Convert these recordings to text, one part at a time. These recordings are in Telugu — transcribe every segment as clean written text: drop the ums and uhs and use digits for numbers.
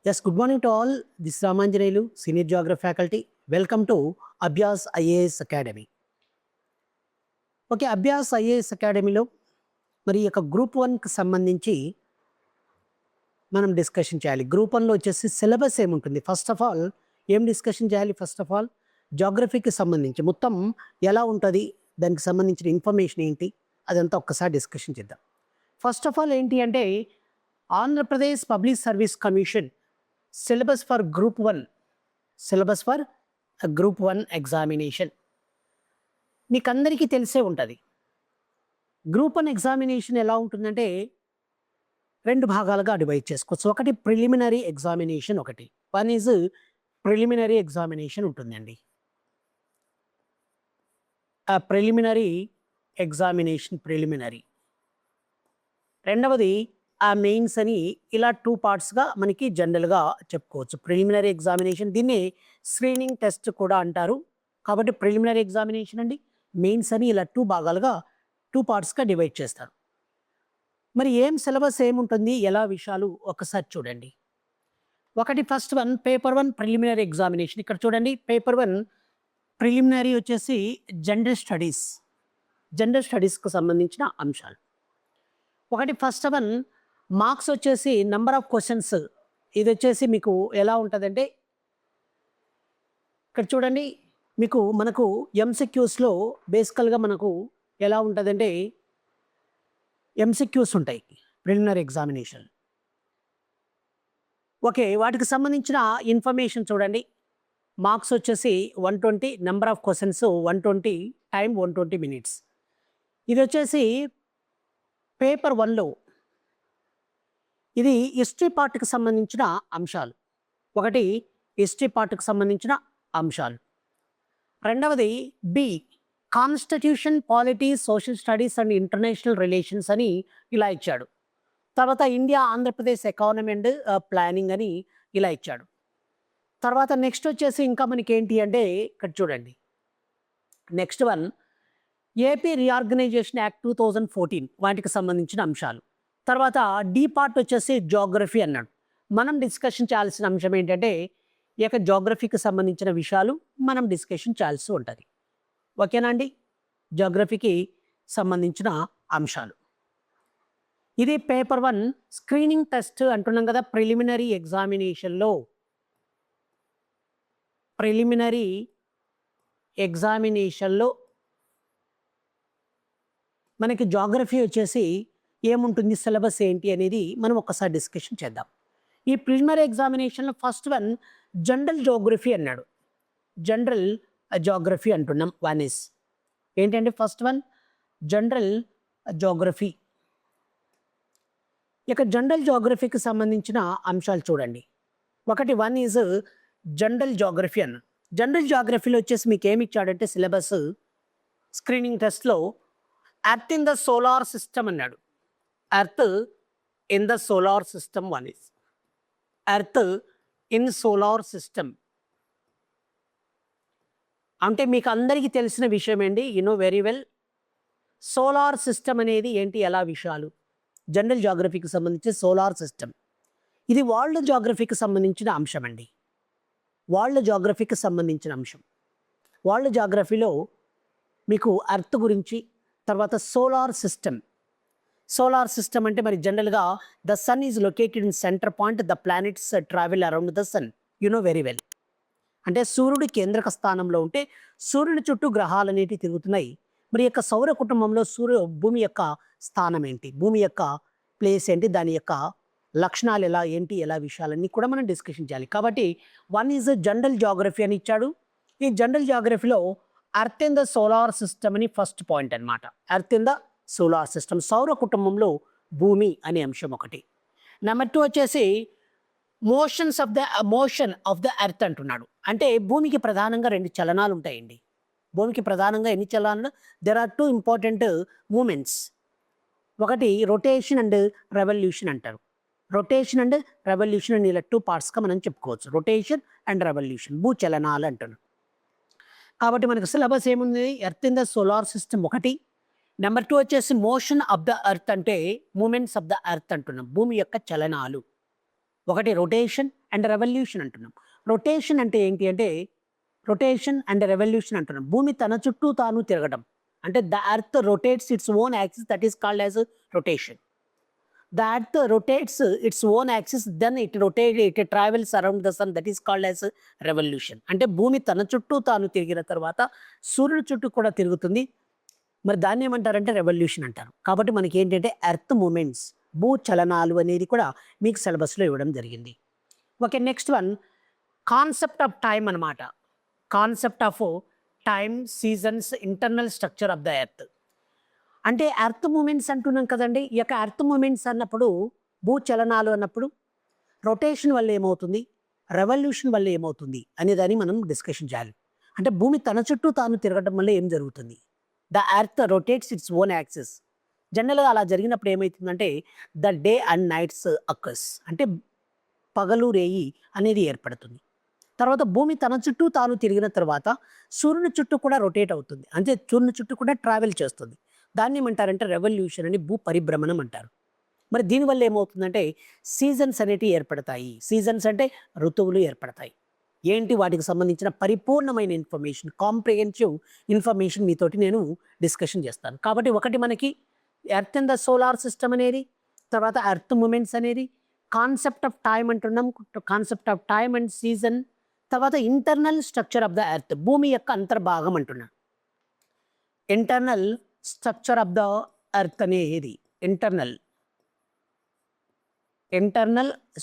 Yes, good morning to all. This is Ramanjanelu, Senior Geography Faculty. Welcome to Abhyas IAS Academy. Okay, Abhyas IAS అకాడమీలో మరి ఈ యొక్క గ్రూప్ 1కి సంబంధించి మనం డిస్కషన్ చేయాలి. గ్రూప్ 1లో వచ్చేసి సిలబస్ ఏముంటుంది, ఫస్ట్ ఆఫ్ ఆల్ ఏం డిస్కషన్ చేయాలి? ఫస్ట్ ఆఫ్ ఆల్ జాగ్రఫీకి సంబంధించి మొత్తం ఎలా ఉంటుంది, దానికి సంబంధించిన ఇన్ఫర్మేషన్ ఏంటి, అదంతా ఒక్కసారి డిస్కషన్ చేద్దాం. ఫస్ట్ ఆఫ్ ఆల్ ఏంటి అంటే Andhra Pradesh public service commission syllabus for group 1, syllabus for group 1 examination మీకు అందరికీ తెలిసే ఉంటుంది. గ్రూప్ 1 ఎగ్జామినేషన్ ఎలా ఉంటుందంటే 2 భాగాలుగా డివైడ్ చేసుకోవచ్చు. ఒకటి ప్రిలిమినరీ ఎగ్జామినేషన్, ఒకటి వన్ ఈజ్ ప్రిలిమినరీ ఎగ్జామినేషన్ ఉంటుందండి. ఆ ప్రిలిమినరీ ఎగ్జామినేషన్ ప్రిలిమినరీ, రెండవది ఆ మెయిన్స్ అని, ఇలా 2 పార్ట్స్గా మనకి జనరల్గా చెప్పుకోవచ్చు. ప్రిలిమినరీ ఎగ్జామినేషన్ దీన్ని స్క్రీనింగ్ టెస్ట్ కూడా అంటారు. కాబట్టి ప్రిలిమినరీ ఎగ్జామినేషన్ అండి, మెయిన్స్ అని ఇలా 2 భాగాలుగా 2 పార్ట్స్గా డివైడ్ చేస్తారు. మరి ఏం సిలబస్ ఏముంటుంది, ఎలా విషయాలు ఒకసారి చూడండి. ఒకటి first one paper 1 preliminary examination. ఇక్కడ చూడండి, పేపర్ 1 ప్రిలిమినరీ వచ్చేసి జనరల్ స్టడీస్, జనరల్ స్టడీస్కి సంబంధించిన అంశాలు. ఒకటి ఫస్ట్ వన్ మార్క్స్ వచ్చేసి నెంబర్ ఆఫ్ క్వశ్చన్స్. ఇది వచ్చేసి మీకు ఎలా ఉంటుందంటే ఇక్కడ చూడండి, మీకు మనకు ఎంసీక్యూస్లో బేసికల్గా మనకు ఎలా ఉంటుందంటే ఎంసీక్యూస్ ఉంటాయి ప్రిలిమినరీ ఎగ్జామినేషన్. ఓకే, వాటికి సంబంధించిన ఇన్ఫర్మేషన్ చూడండి. మార్క్స్ వచ్చేసి 120, number of questions 120, time 120 minutes. ఇది వచ్చేసి పేపర్ 1లో ఇది హిస్టరీ పార్ట్కి సంబంధించిన అంశాలు. ఒకటి హిస్టరీ పార్ట్కి సంబంధించిన అంశాలు. రెండవది B constitution, polity, social studies and international relations అని ఇలా ఇచ్చాడు. తర్వాత India Andhra Pradesh economy and planning అని ఇలా ఇచ్చాడు. తర్వాత నెక్స్ట్ వచ్చేసి ఇంకా మనకి ఏంటి అంటే ఇక్కడ చూడండి, next one AP reorganisation act 2014 వాటికి సంబంధించిన అంశాలు. తర్వాత డి పార్ట్ వచ్చేసి జాగ్రఫీ అన్నాడు. మనం డిస్కషన్ చేయాల్సిన అంశం ఏంటంటే ఈ యొక్క జాగ్రఫీకి సంబంధించిన విషయాలు మనం డిస్కషన్ చేయాల్సి ఉంటుంది. ఓకేనా అండి, జాగ్రఫీకి సంబంధించిన అంశాలు. ఇది పేపర్ 1 స్క్రీనింగ్ టెస్ట్ అంటున్నాం కదా. ప్రిలిమినరీ ఎగ్జామినేషన్లో ప్రిలిమినరీ ఎగ్జామినేషన్లో మనకి జాగ్రఫీ వచ్చేసి ఏముంటుంది, సిలబస్ ఏంటి అనేది మనం ఒకసారి డిస్కషన్ చేద్దాం. ఈ ప్రిలిమినరీ ఎగ్జామినేషన్లో ఫస్ట్ వన్ జనరల్ జోగ్రఫీ అన్నాడు. జనరల్ జోగ్రఫీ అంటున్నాం. వన్ ఇస్ ఏంటంటే ఫస్ట్ వన్ జనరల్ జోగ్రఫీ. ఇక జనరల్ జోగ్రఫీకి సంబంధించిన అంశాలు చూడండి. ఒకటి వన్ ఈజ్ జనరల్ జోగ్రఫీ అన్న. జనరల్ జోగ్రఫీలో వచ్చేసి మీకు ఏమి ఇచ్చాడంటే సిలబస్ స్క్రీనింగ్ టెస్ట్లో earth in the solar system అన్నాడు. Earth in the solar system. One is earth in solar system అంటే మీకు అందరికీ తెలిసిన విషయం ఏంటి, you know very well. Solar system అనేది ఏంటి, ఎలా విషయాలు జనరల్ జాగ్రఫీకి సంబంధించి సోలార్ సిస్టమ్. ఇది వరల్డ్ జాగ్రఫీకి సంబంధించిన అంశం అండి. వరల్డ్ జాగ్రఫీకి సంబంధించిన అంశం. వరల్డ్ జాగ్రఫీలో మీకు ఎర్త్ గురించి, తర్వాత సోలార్ సిస్టమ్. సోలార్ సిస్టమ్ అంటే మరి జనరల్గా the sun is located in center point, the planets travel around the sun, you know very well. అంటే సూర్యుడు కేంద్రక స్థానంలో ఉంటే సూర్యుని చుట్టూ గ్రహాలు అనేవి తిరుగుతున్నాయి. మరి యొక్క సౌర కుటుంబంలో భూమి యొక్క స్థానం ఏంటి, భూమి యొక్క ప్లేస్ ఏంటి, దాని యొక్క లక్షణాలు ఎలా ఏంటి, ఎలా విషయాలన్నీ కూడా మనం డిస్కషన్ చేయాలి. కాబట్టి వన్ ఈజ్ జనరల్ జాగ్రఫీ అని ఇచ్చాడు. ఈ జనరల్ జాగ్రఫీలో earth in the solar system అని ఫస్ట్ పాయింట్ అనమాట. Earth in the solar system, సౌర కుటుంబంలో భూమి అనే అంశం ఒకటి. నెంబర్ 2 వచ్చేసి మోషన్ ఆఫ్ ద ఎర్త్ అంటున్నాడు. అంటే భూమికి ప్రధానంగా 2 చలనాలు ఉంటాయండి. భూమికి ప్రధానంగా ఎన్ని చలనాలు? There are 2 important movements. ఒకటి రొటేషన్ అండ్ రెవల్యూషన్ అంటారు. రొటేషన్ అండ్ రెవల్యూషన్ అని ఇలా 2 పార్ట్స్గా మనం చెప్పుకోవచ్చు. రొటేషన్ అండ్ రెవల్యూషన్, భూచలనాలు అంటున్నాడు. కాబట్టి మనకు సిలబస్ ఏముంది, earth in the solar system ఒకటి. నెంబర్ 2 వచ్చేసి మోషన్ ఆఫ్ ద ఎర్త్ అంటే మూమెంట్స్ ఆఫ్ ద ఎర్త్ అంటున్నాం, భూమి యొక్క చలనాలు. ఒకటి రొటేషన్ అండ్ రెవల్యూషన్ అంటున్నాం. రొటేషన్ అంటే ఏంటి అంటే రొటేషన్ అండ్ రెవల్యూషన్ అంటున్నాం. భూమి తన చుట్టూ తాను తిరగడం. అంటే the earth rotates its own axis, that is called as rotation. The earth rotates its own axis, then it travels around the sun, that is called as revolution. అంటే భూమి తన చుట్టూ తాను తిరిగిన తర్వాత సూర్యుడి చుట్టూ కూడా తిరుగుతుంది. మరి దాన్ని ఏమంటారంటే రెవల్యూషన్ అంటారు. కాబట్టి మనకి ఏంటంటే ఎర్త్ మూమెంట్స్, భూ చలనాలు అనేది కూడా మీకు సిలబస్లో ఇవ్వడం జరిగింది. Okay, next one concept of time అనమాట. Concept of time, seasons, internal structure of the earth. అంటే ఎర్త్ మూమెంట్స్ అంటున్నాం కదండి. ఈ యొక్క ఎర్త్ మూమెంట్స్ అన్నప్పుడు, భూచలనాలు అన్నప్పుడు రొటేషన్ వల్ల ఏమవుతుంది, రెవల్యూషన్ వల్ల ఏమవుతుంది అనేదాన్ని మనం డిస్కషన్ చేయాలి. అంటే భూమి తన చుట్టూ తాను తిరగడం వల్ల ఏం జరుగుతుంది? The earth rotates its own axis. జనరల్గా అలా జరిగినప్పుడు ఏమవుతుందంటే the day and nights occurs, అంటే పగలు రేయి అనేది ఏర్పడుతుంది. తర్వాత భూమి తన చుట్టూ తాను తిరిగిన తర్వాత సూర్యుని చుట్టూ కూడా రొటేట్ అవుతుంది, అంటే సూర్యుని చుట్టూ కూడా ట్రావెల్ చేస్తుంది. దాన్ని ఏమంటారంటే రెవల్యూషన్ అని, భూ పరిభ్రమణం అంటారు. మరి దీనివల్ల ఏమవుతుందంటే సీజన్స్ అనేటివి ఏర్పడతాయి. సీజన్స్ అంటే ఋతువులు ఏర్పడతాయి. ఏంటి వాటికి సంబంధించిన పరిపూర్ణమైన ఇన్ఫర్మేషన్, కాంప్రిహెన్సివ్ ఇన్ఫర్మేషన్ మీతోటి నేను డిస్కషన్ చేస్తాను. కాబట్టి ఒకటి మనకి earth in the solar system అనేది, తర్వాత ఎర్త్ మూమెంట్స్ అనేది, కాన్సెప్ట్ ఆఫ్ టైం అంటున్నాం, concept of time and season, తర్వాత internal structure of the earth, భూమి యొక్క అంతర్భాగం అంటున్నాం. Internal structure of the earth అనేది internal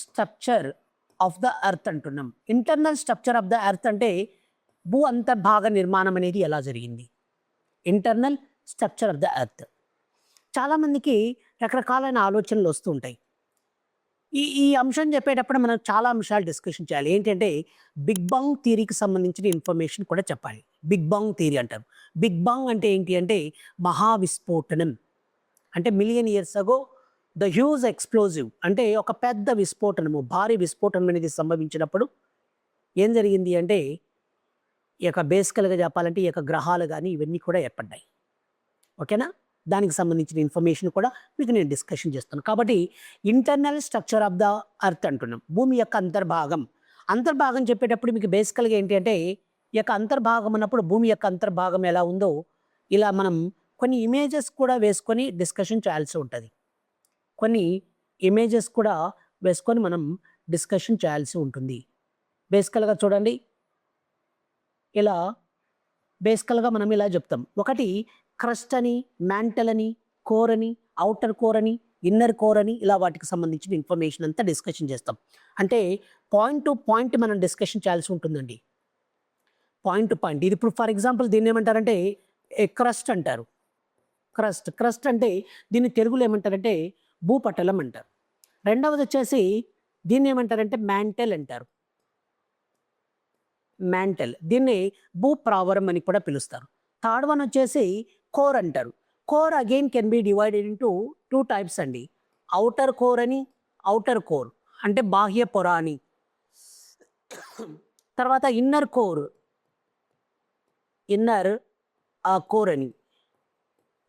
structure of the earth అంటున్నాం. Internal structure of the earth అంటే భూ అంతర్భాగ నిర్మాణం అనేది ఎలా జరిగింది, internal structure of the earth. చాలామందికి రకరకాలైన ఆలోచనలు వస్తూ ఉంటాయి. ఈ అంశం చెప్పేటప్పుడు మనం చాలా అంశాలు డిస్కషన్ చేయాలి. ఏంటంటే బిగ్ బాంగ్ థియరీకి సంబంధించిన ఇన్ఫర్మేషన్ కూడా చెప్పాలి. బిగ్ బాంగ్ థియరీ అంటారు. బిగ్ బాంగ్ అంటే ఏంటి అంటే మహావిస్ఫోటనం. అంటే million years ago the huge explosive, అంటే ఒక పెద్ద విస్ఫోటనము, భారీ విస్ఫోటనం అనేది సంభవించినప్పుడు ఏం జరిగింది అంటే ఈ యొక్క బేసికల్గా చెప్పాలంటే ఈ యొక్క గ్రహాలు కానీ ఇవన్నీ కూడా ఏర్పడ్డాయి. ఓకేనా, దానికి సంబంధించిన ఇన్ఫర్మేషన్ కూడా మీకు నేను డిస్కషన్ చేస్తాను. కాబట్టి internal structure of the earth అంటున్నాం, భూమి యొక్క అంతర్భాగం. అంతర్భాగం చెప్పేటప్పుడు మీకు బేసికల్గా ఏంటి అంటే ఈ యొక్క అంతర్భాగం అన్నప్పుడు భూమి యొక్క అంతర్భాగం ఎలా ఉందో ఇలా మనం కొన్ని ఇమేజెస్ కూడా వేసుకొని డిస్కషన్ చేయాల్సి ఉంటుంది. కొన్ని ఇమేజెస్ కూడా వేసుకొని మనం డిస్కషన్ చేయాల్సి ఉంటుంది. బేసికల్గా చూడండి, ఇలా బేసికల్గా మనం ఇలా చెప్తాం. ఒకటి క్రస్ట్ అని, మ్యాంటల్ అని, కోర్ అని, అవుటర్ కోర్ అని, ఇన్నర్ కోర్ అని, ఇలా వాటికి సంబంధించిన ఇన్ఫర్మేషన్ అంతా డిస్కషన్ చేస్తాం. అంటే పాయింట్ టు పాయింట్ మనం డిస్కషన్ చేయాల్సి ఉంటుందండి. Point to point. ఇది ఇప్పుడు ఫర్ ఎగ్జాంపుల్ దీన్ని ఏమంటారంటే క్రస్ట్ అంటారు. క్రస్ట్ అంటే దీన్ని తెలుగులో ఏమంటారంటే భూపటలం అంటారు. రెండవది వచ్చేసి దీన్ని ఏమంటారంటే మ్యాంటల్ అంటారు. మ్యాంటల్, దీన్ని భూప్రావరం అని కూడా పిలుస్తారు. థర్డ్ వన్ వచ్చేసి కోర్ అంటారు. Core again can be divided into 2 types అండి. అవుటర్ కోర్ అని, అవుటర్ కోర్ అంటే బాహ్య పొర అని, తర్వాత ఇన్నర్ కోర్ అని,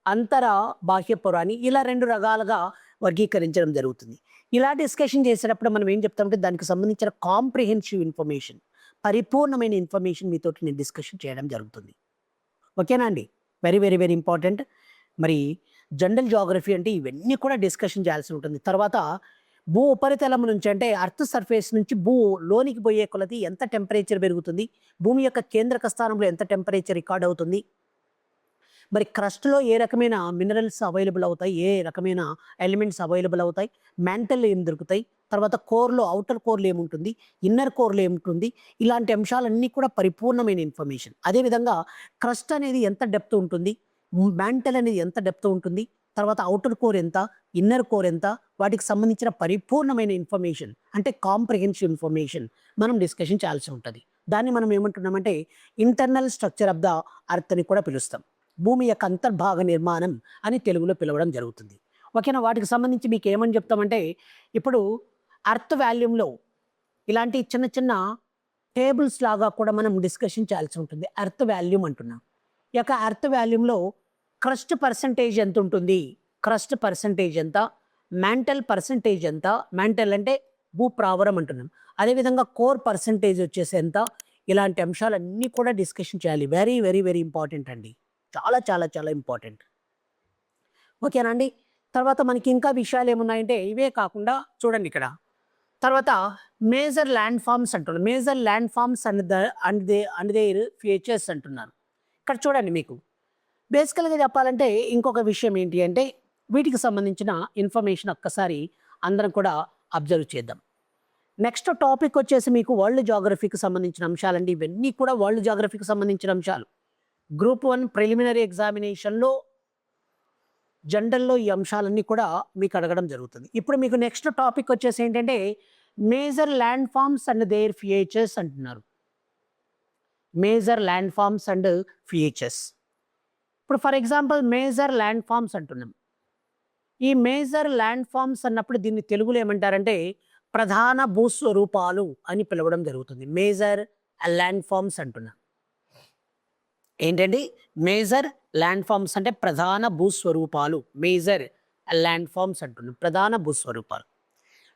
అంతర బాహ్య పొర అని, ఇలా 2 రకాలుగా వర్గీకరించడం జరుగుతుంది. ఇలా డిస్కషన్ చేసేటప్పుడు మనం ఏం చెప్తామంటే దానికి సంబంధించిన కాంప్రిహెన్సివ్ ఇన్ఫర్మేషన్, పరిపూర్ణమైన ఇన్ఫర్మేషన్ మీతోటి నేను డిస్కషన్ చేయడం జరుగుతుంది. ఓకేనా అండి, వెరీ వెరీ వెరీ ఇంపార్టెంట్. మరి జనరల్ జియోగ్రఫీ అంటే ఇవన్నీ కూడా డిస్కషన్ చేయాల్సి ఉంటుంది. తర్వాత భూ ఉపరితలం నుంచి అంటే అర్త్ సర్ఫేస్ నుంచి భూ లోనికి పోయే కొలది ఎంత టెంపరేచర్ పెరుగుతుంది, భూమి యొక్క కేంద్రక స్థానంలో ఎంత టెంపరేచర్ రికార్డ్ అవుతుంది, మరి క్రస్ట్లో ఏ రకమైన మినరల్స్ అవైలబుల్ అవుతాయి, ఏ రకమైన ఎలిమెంట్స్ అవైలబుల్ అవుతాయి, మ్యాంటల్లో ఏం దొరుకుతాయి, తర్వాత కోర్లో అవుటర్ కోర్లో ఏముంటుంది, ఇన్నర్ కోర్లో ఏముంటుంది, ఇలాంటి అంశాలన్నీ కూడా పరిపూర్ణమైన ఇన్ఫర్మేషన్. అదేవిధంగా క్రస్ట్ అనేది ఎంత డెప్త్ ఉంటుంది, మ్యాంటల్ అనేది ఎంత డెప్త్ ఉంటుంది, తర్వాత అవుటర్ కోర్ ఎంత, ఇన్నర్ కోర్ ఎంత, వాటికి సంబంధించిన పరిపూర్ణమైన ఇన్ఫర్మేషన్ అంటే కాంప్రిహెన్సివ్ ఇన్ఫర్మేషన్ మనం డిస్కషన్ చేయాల్సి ఉంటుంది. దాన్ని మనం ఏమంటున్నామంటే internal structure of the earth అని కూడా పిలుస్తాం. భూమి యొక్క అంతర్భాగ నిర్మాణం అని తెలుగులో పిలవడం జరుగుతుంది. ఓకేనా, వాటికి సంబంధించి మీకు ఏమని చెప్తామంటే ఇప్పుడు అర్త్ వాల్యూమ్లో ఇలాంటి చిన్న చిన్న టేబుల్స్ లాగా కూడా మనం డిస్కషన్ చేయాల్సి ఉంటుంది. ఎర్త్ వాల్యూమ్ అంటున్నాం. ఈ యొక్క ఎర్త్ వాల్యూమ్లో క్రస్ట్ పర్సంటేజ్ ఎంత ఉంటుంది, క్రస్ట్ పర్సంటేజ్ ఎంత, మ్యాంటల్ పర్సంటేజ్ ఎంత, మ్యాంటల్ అంటే భూప్రావరం అంటున్నాం. అదేవిధంగా కోర్ పర్సెంటేజ్ వచ్చేసి ఎంత, ఇలాంటి అంశాలన్నీ కూడా డిస్కషన్ చేయాలి. వెరీ వెరీ వెరీ ఇంపార్టెంట్ అండి. చాలా చాలా చాలా ఇంపార్టెంట్. ఓకేనా అండి. తర్వాత మనకి ఇంకా విషయాలు ఏమున్నాయంటే ఇవే కాకుండా చూడండి ఇక్కడ తర్వాత మేజర్ ల్యాండ్ ఫార్మ్స్ అంటున్నారు. Major land forms and their features అంటున్నారు. ఇక్కడ చూడండి మీకు బేసికల్గా చెప్పాలంటే ఇంకొక విషయం ఏంటి అంటే వీటికి సంబంధించిన ఇన్ఫర్మేషన్ ఒక్కసారి అందరం కూడా అబ్జర్వ్ చేద్దాం. నెక్స్ట్ టాపిక్ వచ్చేసి మీకు వరల్డ్ జాగ్రఫీకి సంబంధించిన అంశాలండి. ఇవన్నీ కూడా వరల్డ్ జాగ్రఫీకి సంబంధించిన అంశాలు. గ్రూప్ 1 ప్రిలిమినరీ ఎగ్జామినేషన్లో జనరల్లో ఈ అంశాలన్నీ కూడా మీకు అడగడం జరుగుతుంది. ఇప్పుడు మీకు నెక్స్ట్ టాపిక్ వచ్చేసి ఏంటంటే major land forms and their features అంటున్నారు. Major land forms and features. ఇప్పుడు for example major land forms అంటున్నాం. ఈ మేజర్ ల్యాండ్ ఫార్మ్స్ అన్నప్పుడు దీన్ని తెలుగులో ఏమంటారంటే ప్రధాన భూస్వరూపాలు అని పిలవడం జరుగుతుంది. మేజర్ ల్యాండ్ ఫార్మ్స్ అంటున్నాం. ఏంటండి మేజర్ ల్యాండ్ ఫార్మ్స్ అంటే ప్రధాన భూస్వరూపాలు. మేజర్ ల్యాండ్ ఫార్మ్స్ అంటున్నాం, ప్రధాన భూస్వరూపాలు.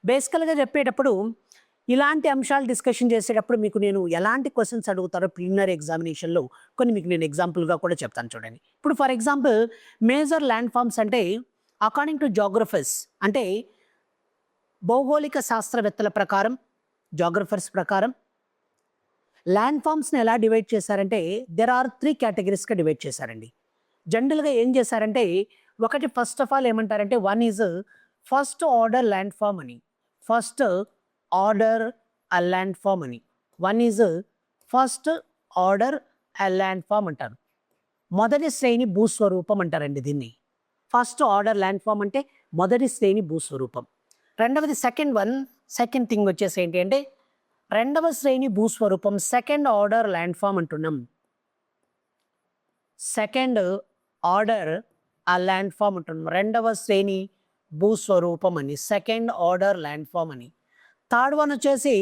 బేసికల్గా చెప్పేటప్పుడు ఇలాంటి అంశాలు డిస్కషన్ చేసేటప్పుడు మీకు నేను ఎలాంటి క్వశ్చన్స్ అడుగుతారో ప్రిలిమినరీ ఎగ్జామినేషన్లో కొన్ని మీకు నేను ఎగ్జాంపుల్గా కూడా చెప్తాను చూడండి. ఇప్పుడు for example major land forms అంటే అకార్డింగ్ టు జాగ్రఫర్స్ అంటే భౌగోళిక శాస్త్రవేత్తల ప్రకారం, జాగ్రఫర్స్ ప్రకారం ల్యాండ్ ఫార్మ్స్ని ఎలా డివైడ్ చేశారంటే దెర్ ఆర్ 3 కేటగిరీస్గా డివైడ్ చేశారండి. జనరల్గా ఏం చేశారంటే ఒకటి ఫస్ట్ ఆఫ్ ఆల్ ఏమంటారంటే one is first order land form అని. ఫస్ట్ ఆర్డర్ ల్యాండ్ ఫార్మ్ అని. One is first order land form అంటారు. మొదటి శ్రేణి భూస్వరూపం అంటారండి దీన్ని. ఫస్ట్ ఆర్డర్ ల్యాండ్ ఫార్మ్ అంటే మొదటి శ్రేణి భూస్వరూపం. రెండవది సెకండ్ థింగ్ వచ్చేసి ఏంటి అంటే రెండవ శ్రేణి భూస్వరూపం సెకండ్ ఆర్డర్ ల్యాండ్ ఫార్మ్ అంటున్నాం. సెకండ్ ఆర్డర్ ల్యాండ్ ఫార్మ్ అంటున్నాం. రెండవ శ్రేణి భూస్వరూపం అని, సెకండ్ ఆర్డర్ ల్యాండ్ ఫార్మ్ అని. థర్డ్ వన్ వచ్చేసి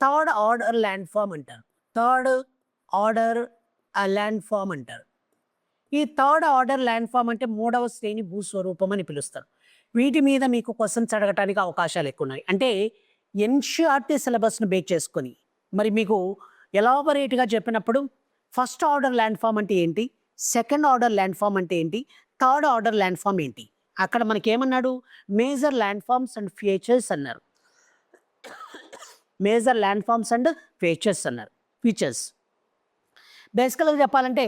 థర్డ్ ఆర్డర్ ల్యాండ్ ఫార్మ్ అంటారు. థర్డ్ ఆర్డర్ ల్యాండ్ ఫార్మ్ అంటారు. ఈ థర్డ్ ఆర్డర్ ల్యాండ్ ఫార్మ్ అంటే మూడవ శ్రేణి భూస్వరూపం అని పిలుస్తారు. వీటి మీద మీకు క్వశ్చన్స్ అడగటానికి అవకాశాలు ఎక్కువ ఉన్నాయి. అంటే ఎన్సీఆర్టీ సిలబస్ను బేస్ చేసుకొని మరి మీకు ఎలాబరేట్గా చెప్పినప్పుడు ఫస్ట్ ఆర్డర్ ల్యాండ్ ఫార్మ్ అంటే ఏంటి, సెకండ్ ఆర్డర్ ల్యాండ్ ఫార్మ్ అంటే ఏంటి, థర్డ్ ఆర్డర్ ల్యాండ్ ఫార్మ్ ఏంటి, అక్కడ మనకి ఏమన్నాడు major land forms and features అన్నారు. Major land forms and features అన్నారు. ఫీచర్స్ బేసికల్గా చెప్పాలంటే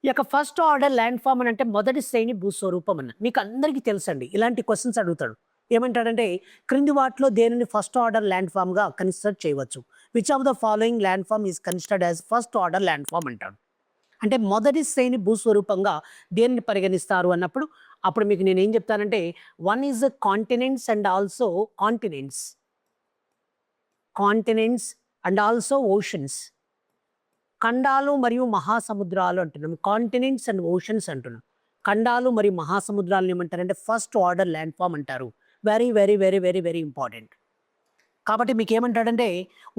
ఈ యొక్క ఫస్ట్ ఆర్డర్ ల్యాండ్ ఫార్మ్ అని అంటే మొదటి శ్రేణి భూస్వరూపం అన్న మీకు అందరికీ తెలుసండి. ఇలాంటి క్వశ్చన్స్ అడుగుతాడు. ఏమంటాడంటే క్రింది వాటిలో దేనిని ఫస్ట్ ఆర్డర్ ల్యాండ్ ఫామ్గా కన్సిడర్ చేయవచ్చు. Which of the following land form is considered as first order land form అంటాడు. అంటే మొదటి శ్రేణి భూస్వరూపంగా దేనిని పరిగణిస్తారు అన్నప్పుడు అప్పుడు మీకు నేను ఏం చెప్తానంటే one is continents and also continents and also oceans. ఖండాలు మరియు మహాసముద్రాలు అంటున్నాం. కాంటినెంట్స్ అండ్ ఓషన్స్ అంటున్నాం. ఖండాలు మరియు మహాసముద్రాలను ఏమంటారంటే ఫస్ట్ ఆర్డర్ ల్యాండ్ ఫామ్ అంటారు. Very very very very very important. కాబట్టి మీకు ఏమంటాడంటే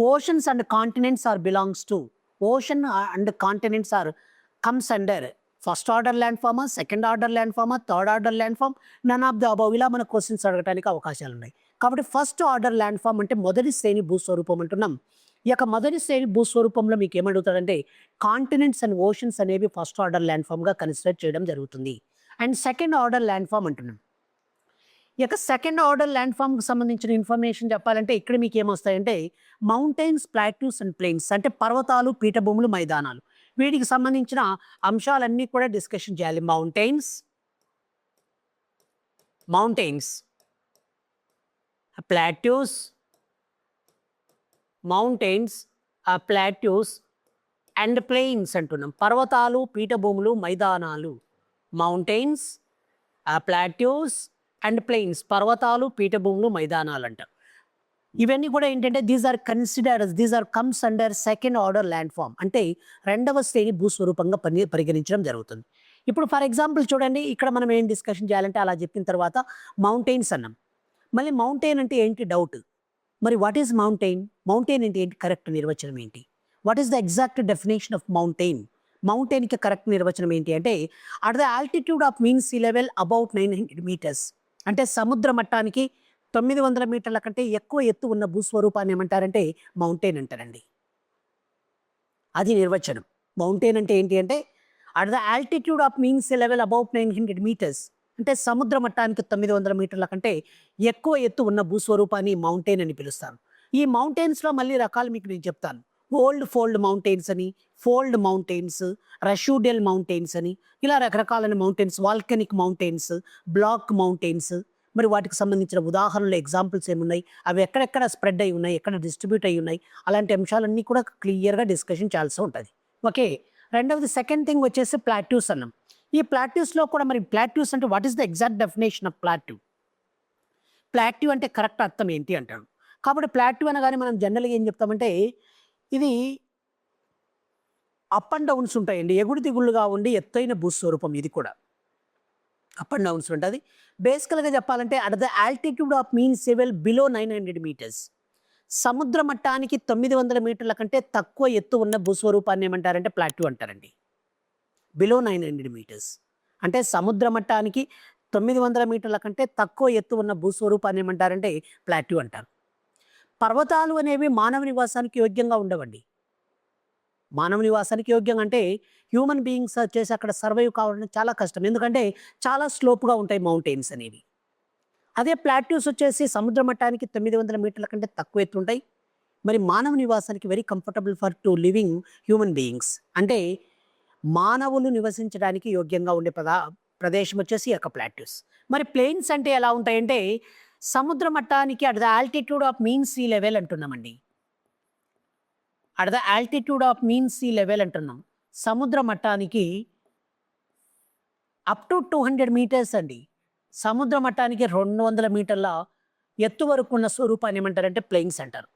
oceans and continents are belongs to ocean and continents are comes under first order land ఫామా, సెకండ్ ఆర్డర్ ల్యాండ్ ఫామా, third order land form, none of the above. ఇలా మన క్వశ్చన్స్ అడగడానికి అవకాశాలు ఉన్నాయి. కాబట్టి ఫస్ట్ ఆర్డర్ ల్యాండ్ ఫామ్ అంటే మొదటి శ్రేణి భూస్వరూపం అంటున్నాం. ఈ యొక్క మొదటి శ్రేణి భూస్వరూపంలో మీకు ఏమడుగుతాడంటే కాంటినెంట్స్ అండ్ ఓషన్స్ అనేవి ఫస్ట్ ఆర్డర్ ల్యాండ్ ఫామ్గా కన్సిడర్ చేయడం జరుగుతుంది. And second order land form అంటున్నాం. ఈ యొక్క సెకండ్ ఆర్డర్ ల్యాండ్ ఫామ్కి సంబంధించిన ఇన్ఫర్మేషన్ చెప్పాలంటే ఇక్కడ మీకు ఏమొస్తాయంటే మౌంటైన్స్, ప్లాట్యూస్ అండ్ ప్లెయిన్స్ అంటే పర్వతాలు, పీఠభూములు, మైదానాలు. వీటికి సంబంధించిన అంశాలన్నీ కూడా డిస్కషన్ చేయాలి. Mountains, plateaus, plateaus and plains అంటున్నాం. పర్వతాలు, పీఠభూములు, మైదానాలు. మౌంటైన్స్, ప్లాట్యూస్ అండ్ ప్లెయిన్స్, పర్వతాలు, పీఠభూములు, మైదానాలు అంటారు. ఇవన్నీ కూడా ఏంటంటే these are comes under second order land form అంటే రెండవ శ్రేణి భూస్వరూపంగా పరిగణించడం జరుగుతుంది. ఇప్పుడు ఫర్ ఎగ్జాంపుల్ చూడండి, ఇక్కడ మనం ఏం డిస్కషన్ చేయాలంటే అలా చెప్పిన తర్వాత మౌంటైన్స్ అన్నాం. మళ్ళీ మౌంటైన్ అంటే ఏంటి డౌట్. మరి వాట్ ఈజ్ మౌంటైన్ అంటే ఏంటి, కరెక్ట్ నిర్వచనం ఏంటి, what is the exact definition of మౌంటైన్కి కరెక్ట్ నిర్వచనం ఏంటి అంటే at the altitude of mean sea level about 900 meters అంటే సముద్ర మట్టానికి 900 మీటర్ల కంటే ఎక్కువ ఎత్తు ఉన్న భూస్వరూపాన్ని ఏమంటారంటే మౌంటైన్ అంటారండి. అది నిర్వచనం. మౌంటైన్ అంటే ఏంటి అంటే at the altitude of mean sea level above 900 metres, అంటే సముద్ర మట్టానికి 900 మీటర్ల కంటే ఎక్కువ ఎత్తు ఉన్న భూస్వరూపాన్ని మౌంటైన్ అని పిలుస్తారు. ఈ మౌంటైన్స్‌లో మళ్ళీ రకాలు మీకు నేను చెప్తాను. ఓల్డ్ ఫోల్డ్ మౌంటైన్స్ అని, ఫోల్డ్ మౌంటైన్స్, రషూడెల్ మౌంటైన్స్ అని, ఇలా రకరకాలైన mountains, volcanic mountains, block mountains. మరి వాటికి సంబంధించిన ఉదాహరణలు, ఎగ్జాంపుల్స్ ఏమున్నాయి, అవి ఎక్కడెక్కడ స్ప్రెడ్ అయి ఉన్నాయి, ఎక్కడ డిస్ట్రిబ్యూట్ అయి ఉన్నాయి, అలాంటి అంశాలన్నీ కూడా క్లియర్‌గా డిస్కషన్ చేయాల్సి ఉంటది. ఓకే. రెండవది సెకండ్ థింగ్ వచ్చేసి ప్లాట్యూస్ అన్నాం. ఈ ప్లాట్యూస్‌లో కూడా మరి ప్లాట్యూస్ అంటే what is the exact definition of plateau? Plateau అంటే కరెక్ట్ అర్థం ఏంటి అంటాడు. కాబట్టి ప్లాట్యూ అనగానే మనం జనరల్‌గా ఏం చెప్తామంటే ఇది అప్ అండ్ డౌన్స్ ఉంటాయండి. ఎగుడు దిగుడుగా ఉండి ఎత్తైన భూస్వరూపం ఇది కూడా. అప్ అండ్ డౌన్స్ ఉంటది. బేసికల్‌గా చెప్పాలంటే at the altitude of mean sea level below 900 metres. సముద్ర మట్టానికి 900 మీటర్ల కంటే తక్కువ ఎత్తు ఉన్న భూస్వరూపాన్ని ఏమంటారంటే ప్లాట్యూ అంటారండి. Below 900 metres. అంటే సముద్ర మట్టానికి 900 మీటర్ల కంటే తక్కువ ఎత్తు ఉన్న భూస్వరూపాన్ని ఏమంటారంటే ప్లాట్యూ అంటారు. పర్వతాలు అనేవి మానవ నివాసానికి యోగ్యంగా ఉండవండి. మానవ నివాసానికి యోగ్యం అంటే హ్యూమన్ బీయింగ్స్ వచ్చేసి అక్కడ సర్వైవ్ కావడం చాలా కష్టం. ఎందుకంటే చాలా స్లోప్‌గా ఉంటాయి మౌంటైన్స్ అనేవి. అదే ప్లాట్యూస్ వచ్చేసి సముద్ర మట్టానికి 900 మీటర్ల కంటే తక్కువ ఎత్తు ఉంటాయి. మరి మానవ నివాసానికి very comfortable for to living human beings. అంటే మానవులు నివసించడానికి యోగ్యంగా ఉండే ప్రదేశం వచ్చేసి ఈ యొక్క ప్లాట్యూస్. మరి ప్లెయిన్స్ అంటే ఎలా ఉంటాయంటే సముద్ర మట్టానికి at the altitude of mean sea level అంటున్నామండి. At the altitude of mean sea level అంటున్నాం. సముద్ర మట్టానికి అప్ టు 200 మీటర్స్ అండి. సముద్ర మట్టానికి 200 మీటర్ల ఎత్తు వరకు ఉన్న స్వరూపాన్ని ఏమంటారంటే ప్లెయిన్స్ అంటారు.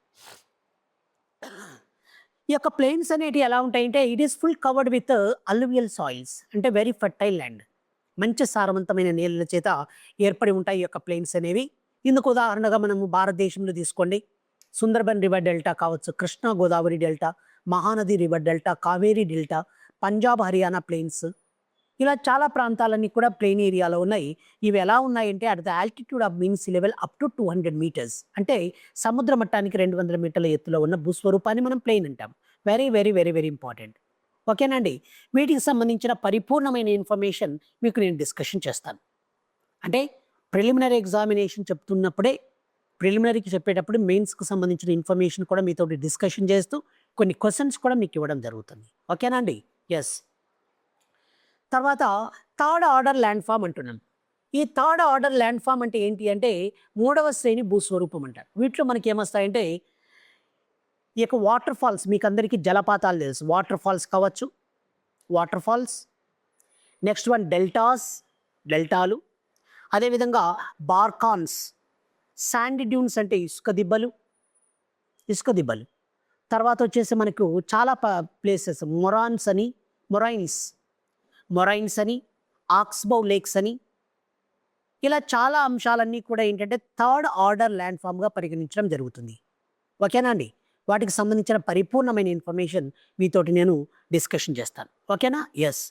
ఈ యొక్క ప్లెయిన్స్ అనేటివి ఎలా ఉంటాయంటే it is full covered with alluvial soils, అంటే వెరీ ఫర్టైల్ ల్యాండ్. మంచి సారవంతమైన నేలల చేత ఏర్పడి ఉంటాయి ఈ యొక్క ప్లెయిన్స్ అనేవి. ఇందుకు ఉదాహరణగా మనము భారతదేశంలో తీసుకోండి. సుందర్బన్ రివర్ డెల్టా కావచ్చు, Krishna Godavari delta, Mahanadi river delta, Kaveri delta, Punjab Haryana plains, ఇలా చాలా ప్రాంతాలన్నీ కూడా ప్లెయిన్ ఏరియాలో ఉన్నాయి. ఇవి ఎలా ఉన్నాయంటే at the altitude of mean sea level up to 200 metres, అంటే సముద్ర మట్టానికి 200 మీటర్ల ఎత్తులో ఉన్న భూస్వరూపాన్ని మనం ప్లెయిన్ అంటాం. Very very very very important. ఓకేనండి. వీటికి సంబంధించిన పరిపూర్ణమైన ఇన్ఫర్మేషన్ మీకు నేను డిస్కషన్ చేస్తాను. అంటే ప్రిలిమినరీ ఎగ్జామినేషన్ చెప్తున్నప్పుడే, ప్రిలిమినరీకి చెప్పేటప్పుడు మెయిన్స్కి సంబంధించిన ఇన్ఫర్మేషన్ కూడా మీతో డిస్కషన్ చేస్తూ కొన్ని క్వశ్చన్స్ కూడా మీకు ఇవ్వడం జరుగుతుంది. ఓకేనా అండి? ఎస్. తర్వాత థర్డ్ ఆర్డర్ ల్యాండ్ ఫామ్ అంటున్నాం. ఈ థర్డ్ ఆర్డర్ ల్యాండ్ ఫామ్ అంటే ఏంటి అంటే మూడవ శ్రేణి భూస్వరూపం అంటారు. వీటిలో మనకి ఏమొస్తాయంటే ఈ యొక్క వాటర్ ఫాల్స్, మీకు అందరికీ జలపాతాలు తెలుసు. వాటర్ ఫాల్స్ కావచ్చు, వాటర్ ఫాల్స్. నెక్స్ట్ వన్ డెల్టాలు. అదేవిధంగా బార్కాన్స్, శాండ్ డ్యూన్స్ అంటే ఇసుక దిబ్బలు. తర్వాత వచ్చేసి మనకు చాలా ప్లేసెస్ మొరైన్స్ అని, ఆక్స్బౌ లేక్స్ అని, ఇలా చాలా అంశాలన్నీ కూడా ఏంటంటే థర్డ్ ఆర్డర్ ల్యాండ్ ఫామ్గా పరిగణించడం జరుగుతుంది. ఓకేనా అండి? వాటికి సంబంధించిన పరిపూర్ణమైన ఇన్ఫర్మేషన్ మీతోటి నేను డిస్కషన్ చేస్తాను. ఓకేనా? ఎస్.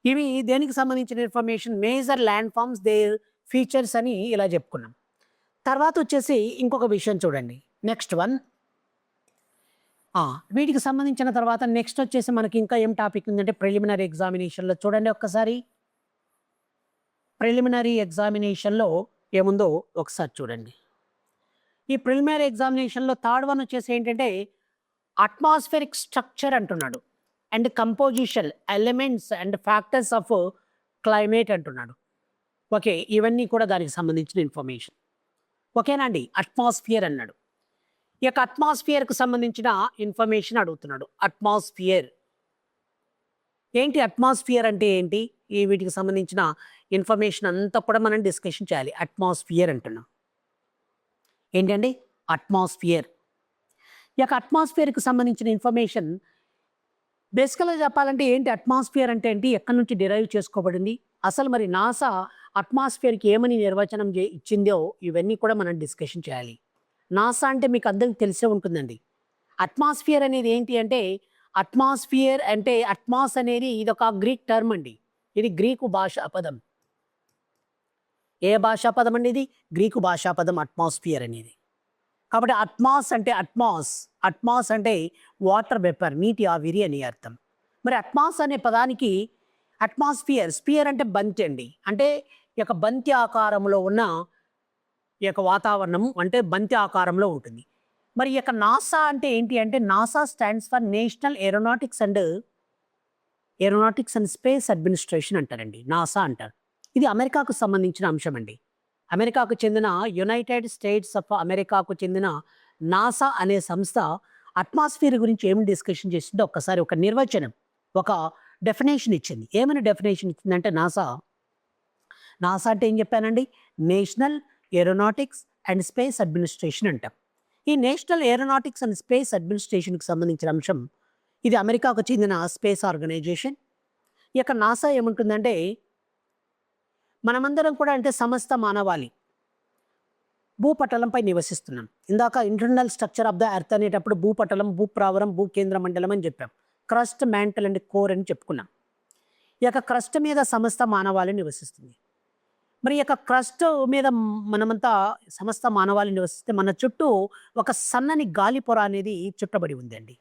ఇవి దేనికి సంబంధించిన information, major land forms, their features అని ఇలా చెప్పుకున్నాం. తర్వాత వచ్చేసి ఇంకొక విషయం చూడండి. నెక్స్ట్ వన్, వీటికి సంబంధించిన తర్వాత నెక్స్ట్ వచ్చేసి మనకి ఇంకా ఏం టాపిక్ ఉందంటే ప్రిలిమినరీ ఎగ్జామినేషన్లో చూడండి ఒక్కసారి. ప్రిలిమినరీ ఎగ్జామినేషన్లో ఏముందో ఒకసారి చూడండి. ఈ ప్రిలిమినరీ ఎగ్జామినేషన్లో థర్డ్ వన్ వచ్చేసి ఏంటంటే అట్మాస్ఫిరిక్ స్ట్రక్చర్ అంటున్నాడు, and composition, elements and factors of climate అంటున్నాడు. ఓకే, ఇవన్నీ కూడా దానికి సంబంధించిన ఇన్ఫర్మేషన్. ఓకేనా అండి? అట్మాస్ఫియర్ అన్నాడు. ఈ యొక్క అట్మాస్ఫియర్కు సంబంధించిన ఇన్ఫర్మేషన్ అడుగుతున్నాడు. అట్మాస్ఫియర్ ఏంటి, అట్మాస్ఫియర్ అంటే ఏంటి, ఈ వీటికి సంబంధించిన ఇన్ఫర్మేషన్ అంతా కూడా మనం డిస్కషన్ చేయాలి. అట్మాస్ఫియర్ అంటున్నాం. ఏంటండి అట్మాస్ఫియర్? ఈ యొక్క అట్మాస్ఫియర్కి సంబంధించిన ఇన్ఫర్మేషన్ బేసికల్గా చెప్పాలంటే ఏంటి, అట్మాస్ఫియర్ అంటే ఏంటి, ఎక్కడి నుంచి డిరైవ్ చేసుకోబడింది, అసలు మరి నాసా అట్మాస్ఫియర్కి ఏమని నిర్వచనం ఇచ్చిందో ఇవన్నీ కూడా మనం డిస్కషన్ చేయాలి. నాసా అంటే మీకు అందరికీ తెలిసే ఉంటుందండి. అట్మాస్ఫియర్ అనేది ఏంటి అంటే, అట్మాస్ఫియర్ అంటే అట్మాస్ అనేది ఇదొక గ్రీక్ టర్మ్ అండి. ఇది గ్రీకు భాషా పదం. ఏ భాషా పదం అండి ఇది? గ్రీకు భాషా పదం అట్మాస్ఫియర్ అనేది. కాబట్టి అట్మాస్ అంటే అట్మాస్ అంటే వాటర్ వేపర్, నీటి ఆవిరి అని అర్థం. మరి అట్మాస్ అనే పదానికి స్పియర్ అంటే బంతి అండి. అంటే ఈ యొక్క బంతి ఆకారంలో ఉన్న ఈ యొక్క వాతావరణం అంటే బంతి ఆకారంలో ఉంటుంది. మరి ఈ యొక్క నాసా అంటే ఏంటి అంటే NASA stands for national aeronautics and space administration అంటారండి. నాసా అంటారు. ఇది అమెరికాకు సంబంధించిన అంశం అండి. అమెరికాకు చెందిన యునైటెడ్ స్టేట్స్ ఆఫ్ అమెరికాకు చెందిన నాసా అనే సంస్థ అట్మాస్ఫియర్ గురించి ఏమి డిస్కషన్ చేసిందో ఒక్కసారి ఒక నిర్వచనం, ఒక డెఫినేషన్ ఇచ్చింది. ఏమైనా డెఫినేషన్ ఇచ్చిందంటే నాసా అంటే ఏం చెప్పానండి? National aeronautics and space administration అంటాం. ఈ నేషనల్ ఏరోనాటిక్స్ అండ్ స్పేస్ అడ్మినిస్ట్రేషన్కి సంబంధించిన అంశం ఇది అమెరికాకు చెందిన స్పేస్ ఆర్గనైజేషన్. ఈ యొక్క నాసా ఏముంటుందంటే మనమందరం కూడా అంటే సమస్త మానవాళి భూపటలంపై నివసిస్తున్నాం. ఇందాక internal structure of the earth అనేటప్పుడు భూపటలం, భూప్రావరం, భూకేంద్ర మండలం అని చెప్పాం. క్రస్ట్, మ్యాంటల్ అండ్ కోర్ అని చెప్పుకున్నాం. ఈ యొక్క క్రస్ట్ మీద సమస్త మానవాళి నివసిస్తుంది. మరి ఈ యొక్క క్రస్ట్ మీద మనమంతా సమస్త మానవాళి నివసిస్తే మన చుట్టూ ఒక సన్నని గాలిపొర అనేది చుట్టబడి ఉందండి.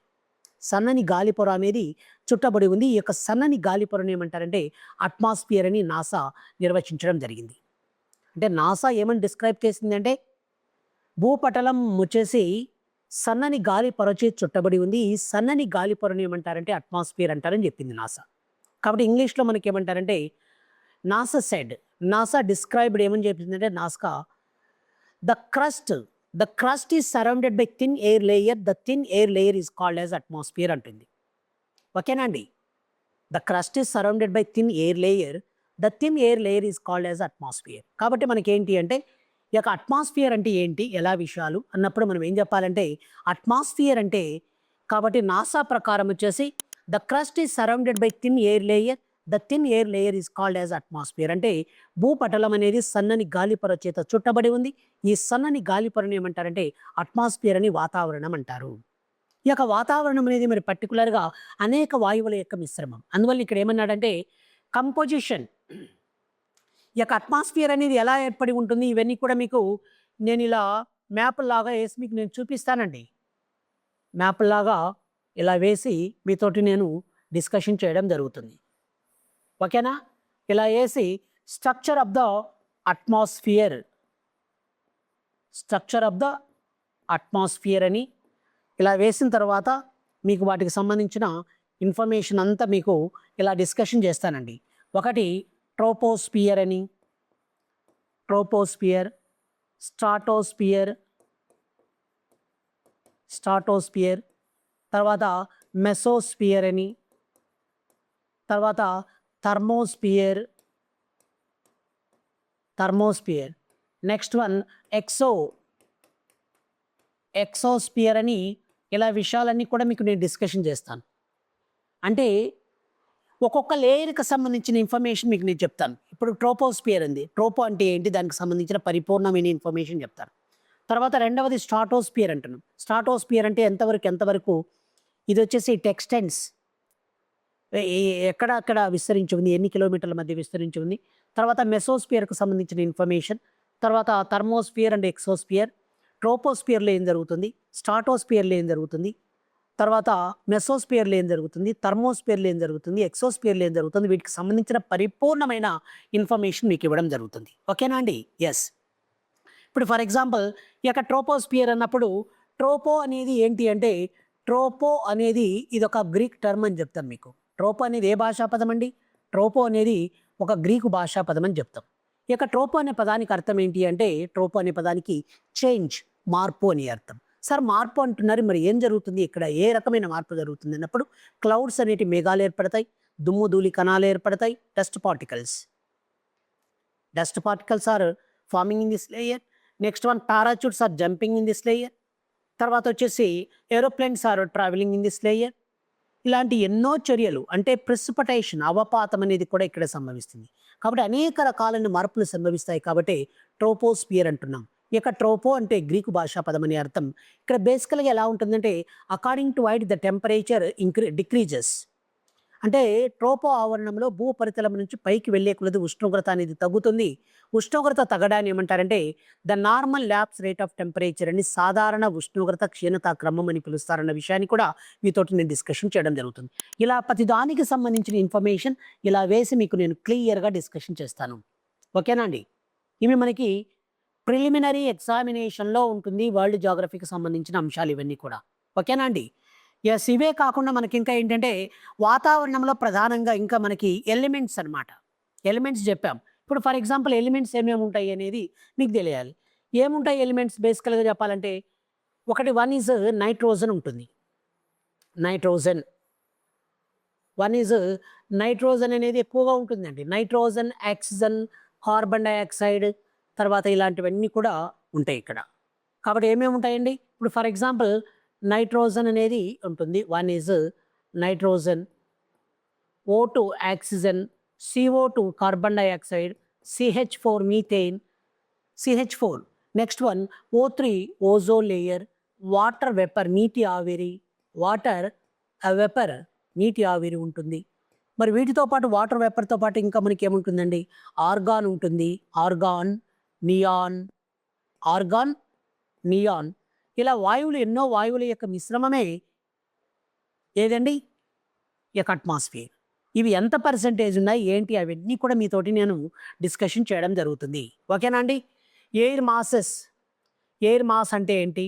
సన్నని గాలిపొర అనేది చుట్టబడి ఉంది. ఈ యొక్క సన్నని గాలిపొరను ఏమంటారంటే అట్మాస్ఫియర్ అని నాసా నిర్వచించడం జరిగింది. అంటే నాసా ఏమని డిస్క్రైబ్ చేసిందంటే భూపటలం వచ్చేసి సన్నని గాలిపొరచే చుట్టబడి ఉంది. ఈ సన్నని గాలిపొరను ఏమంటారంటే అట్మాస్ఫియర్ అంటారని చెప్పింది నాసా. కాబట్టి ఇంగ్లీష్లో మనకి ఏమంటారంటే నాసా డిస్క్రైబ్డ్ ఏమని చెప్పిందంటే the crust is surrounded by thin air layer. The thin air layer is called as atmosphere అంటుంది. ఓకేనా అండి? The crust is surrounded by thin air layer. The thin air layer is called as atmosphere. కాబట్టి మనకేంటి అంటే ఈ యొక్క అట్మాస్ఫియర్ అంటే ఏంటి, ఎలా విషయాలు అన్నప్పుడు మనం ఏం చెప్పాలంటే అట్మాస్ఫియర్ అంటే కాబట్టి నాసా ప్రకారం వచ్చేసి the crust is surrounded by thin air layer. The thin air layer is called as atmosphere. అంటే భూపటలం అనేది సన్నని గాలిపొర చేత చుట్టబడి ఉంది. ఈ సన్నని గాలిపొరను ఏమంటారంటే అట్మాస్ఫియర్ అని వాతావరణం అంటారు. ఈ యొక్క వాతావరణం అనేది మరి పర్టికులర్గా అనేక వాయువుల యొక్క మిశ్రమం. అందువల్ల ఇక్కడ ఏమన్నాడంటే కంపోజిషన్, ఈ యొక్క అట్మాస్ఫియర్ అనేది ఎలా ఏర్పడి ఉంటుంది ఇవన్నీ కూడా మీకు నేను ఇలా మ్యాప్లాగా వేసి మీకు నేను చూపిస్తానండి. మ్యాప్లాగా ఇలా వేసి మీతోటి నేను డిస్కషన్ చేయడం జరుగుతుంది. ఓకేనా? ఇలా వేసి స్ట్రక్చర్ ఆఫ్ ద అట్మాస్ఫియర్ అని ఇలా వేసిన తర్వాత మీకు వాటికి సంబంధించిన ఇన్ఫర్మేషన్ అంతా మీకు ఇలా డిస్కషన్ చేస్తానండి. ఒకటి ట్రోపోస్ఫియర్ అని, స్ట్రాటోస్ఫియర్, తర్వాత మెసోస్ఫియర్ అని, తర్వాత థర్మోస్ఫియర్, నెక్స్ట్ వన్ ఎక్సోస్ఫియర్ అని ఇలా విషయాలన్నీ కూడా మీకు నేను డిస్కషన్ చేస్తాను. అంటే ఒక్కొక్క లేయర్కి సంబంధించిన ఇన్ఫర్మేషన్ మీకు నేను చెప్తాను. ఇప్పుడు ట్రోపోస్ఫియర్ ఉంది. ట్రోపో అంటే ఏంటి, దానికి సంబంధించిన పరిపూర్ణమైన ఇన్ఫర్మేషన్ చెప్తాను. తర్వాత రెండవది స్ట్రాటోస్ఫియర్ అంటున్నాం. స్ట్రాటోస్ఫియర్ అంటే ఎంతవరకు ఇది వచ్చేసి టెక్స్టెన్స్ ఎక్కడ విస్తరించి ఉంది, ఎన్ని కిలోమీటర్ల మధ్య విస్తరించి ఉంది. తర్వాత మెసోస్ఫియర్కు సంబంధించిన ఇన్ఫర్మేషన్, తర్వాత థర్మోస్ఫియర్ అండ్ ఎక్సోస్ఫియర్, ట్రోపోస్ఫియర్లో ఏం జరుగుతుంది, స్ట్రాటోస్ఫియర్లో ఏం జరుగుతుంది, తర్వాత మెసోస్ఫియర్లో ఏం జరుగుతుంది, థర్మోస్ఫియర్లో ఏం జరుగుతుంది, ఎక్సోస్ఫియర్లో ఏం జరుగుతుంది, వీటికి సంబంధించిన పరిపూర్ణమైన ఇన్ఫర్మేషన్ మీకు ఇవ్వడం జరుగుతుంది. ఓకేనా అండి? ఎస్. ఇప్పుడు ఫర్ ఎగ్జాంపుల్ ఈ యొక్క ట్రోపోస్ఫియర్ అన్నప్పుడు ట్రోపో అనేది ఏంటి అంటే ట్రోపో అనేది ఇది ఒక గ్రీక్ టర్మ్ అని చెప్తాం మీకు. ట్రోపో అనేది ఏ భాషా పదం అండి? ట్రోపో అనేది ఒక గ్రీకు భాషా పదం అని చెప్తాం. ఈ యొక్క ట్రోపో అనే పదానికి అర్థం ఏంటి అంటే ట్రోపో అనే పదానికి చేంజ్, మార్పు అని అర్థం. సార్ మార్పు అంటున్నారు, మరి ఏం జరుగుతుంది ఇక్కడ, ఏ రకమైన మార్పు జరుగుతుంది అన్నప్పుడు క్లౌడ్స్ అనేటి మేఘాలు ఏర్పడతాయి, దుమ్ము ధూళి కణాలు ఏర్పడతాయి, dust particles are forming in this layer. Next one parachutes are jumping in this layer. తర్వాత వచ్చేసి aeroplanes are travelling in this layer. ఇలాంటి ఎన్నో చర్యలు అంటే ప్రెసిపిటేషన్, అవపాతం అనేది కూడా ఇక్కడ సంభవిస్తుంది. కాబట్టి అనేక రకాలైన మార్పులు సంభవిస్తాయి. కాబట్టి ట్రోపోస్ఫియర్ అంటున్నాం. ఇక ట్రోపో అంటే గ్రీకు భాషా పదం అని అర్థం. ఇక్కడ బేసికల్గా ఎలా ఉంటుందంటే according to white the temperature decreases. అంటే ట్రోపో ఆవరణంలో భూపరితలం నుంచి పైకి వెళ్ళే కొలది ఉష్ణోగ్రత అనేది తగ్గుతుంది. ఉష్ణోగ్రత తగ్గడాన్ని ఏమంటారంటే the normal lapse rate of temperature అని, సాధారణ ఉష్ణోగ్రత క్షీణత క్రమం అని పిలుస్తారన్న విషయాన్ని కూడా మీతోటి నేను డిస్కషన్ చేయడం జరుగుతుంది. ఇలా ప్రతి దానికి సంబంధించిన ఇన్ఫర్మేషన్ ఇలా వేసి మీకు నేను క్లియర్‌గా డిస్కషన్ చేస్తాను. ఓకేనా అండి? ఇవి మనకి ప్రిలిమినరీ ఎగ్జామినేషన్‌లో ఉంటుంది. వరల్డ్ జియోగ్రఫీకి సంబంధించిన అంశాలు ఇవన్నీ కూడా. ఓకేనా అండి? యెస్. ఇవే కాకుండా మనకి ఇంకా ఏంటంటే వాతావరణంలో ప్రధానంగా ఇంకా మనకి ఎలిమెంట్స్ అన్నమాట. ఎలిమెంట్స్ చెప్పాం. ఇప్పుడు ఫర్ ఎగ్జాంపుల్ ఎలిమెంట్స్ ఏమేమి ఉంటాయి అనేది మీకు తెలియాలి. ఏముంటాయి ఎలిమెంట్స్ బేసికల్‌గా చెప్పాలంటే వన్ ఈజ్ నైట్రోజన్ ఉంటుంది. నైట్రోజన్. వన్ ఈజ్ నైట్రోజన్ అనేది ఎక్కువగా ఉంటుందండి. నైట్రోజన్, ఆక్సిజన్, కార్బన్ డయాక్సైడ్ తర్వాత ఇలాంటివన్నీ కూడా ఉంటాయి ఇక్కడ. కాబట్టి ఏమేమి ఉంటాయండి? ఇప్పుడు ఫర్ ఎగ్జాంపుల్ నైట్రోజన్ అనేది ఉంటుంది. One is nitrogen, O2 oxygen, CO2 carbon dioxide, CH4 methane, CH4. Next one O3 ozone layer, water vapour నీటి ఆవిరి, వాటర్ వెపర్ నీటి ఆవిరి ఉంటుంది. మరి వీటితో పాటు వాటర్ వేపర్‌తో పాటు ఇంకా మనకి ఏముంటుందండి? ఆర్గాన్ ఉంటుంది. ఆర్గాన్, నియాన్, ఆర్గాన్, నియాన్ ఇలా వాయువులు ఎన్నో వాయువుల యొక్క మిశ్రమమే ఏదండి? ఈ యొక్క అట్మాస్ఫియర్. ఇవి ఎంత పర్సెంటేజ్ ఉన్నాయి ఏంటి అవన్నీ కూడా మీతోటి నేను డిస్కషన్ చేయడం జరుగుతుంది. ఓకేనా అండి? Air masses. ఎయిర్ మాస్ అంటే ఏంటి?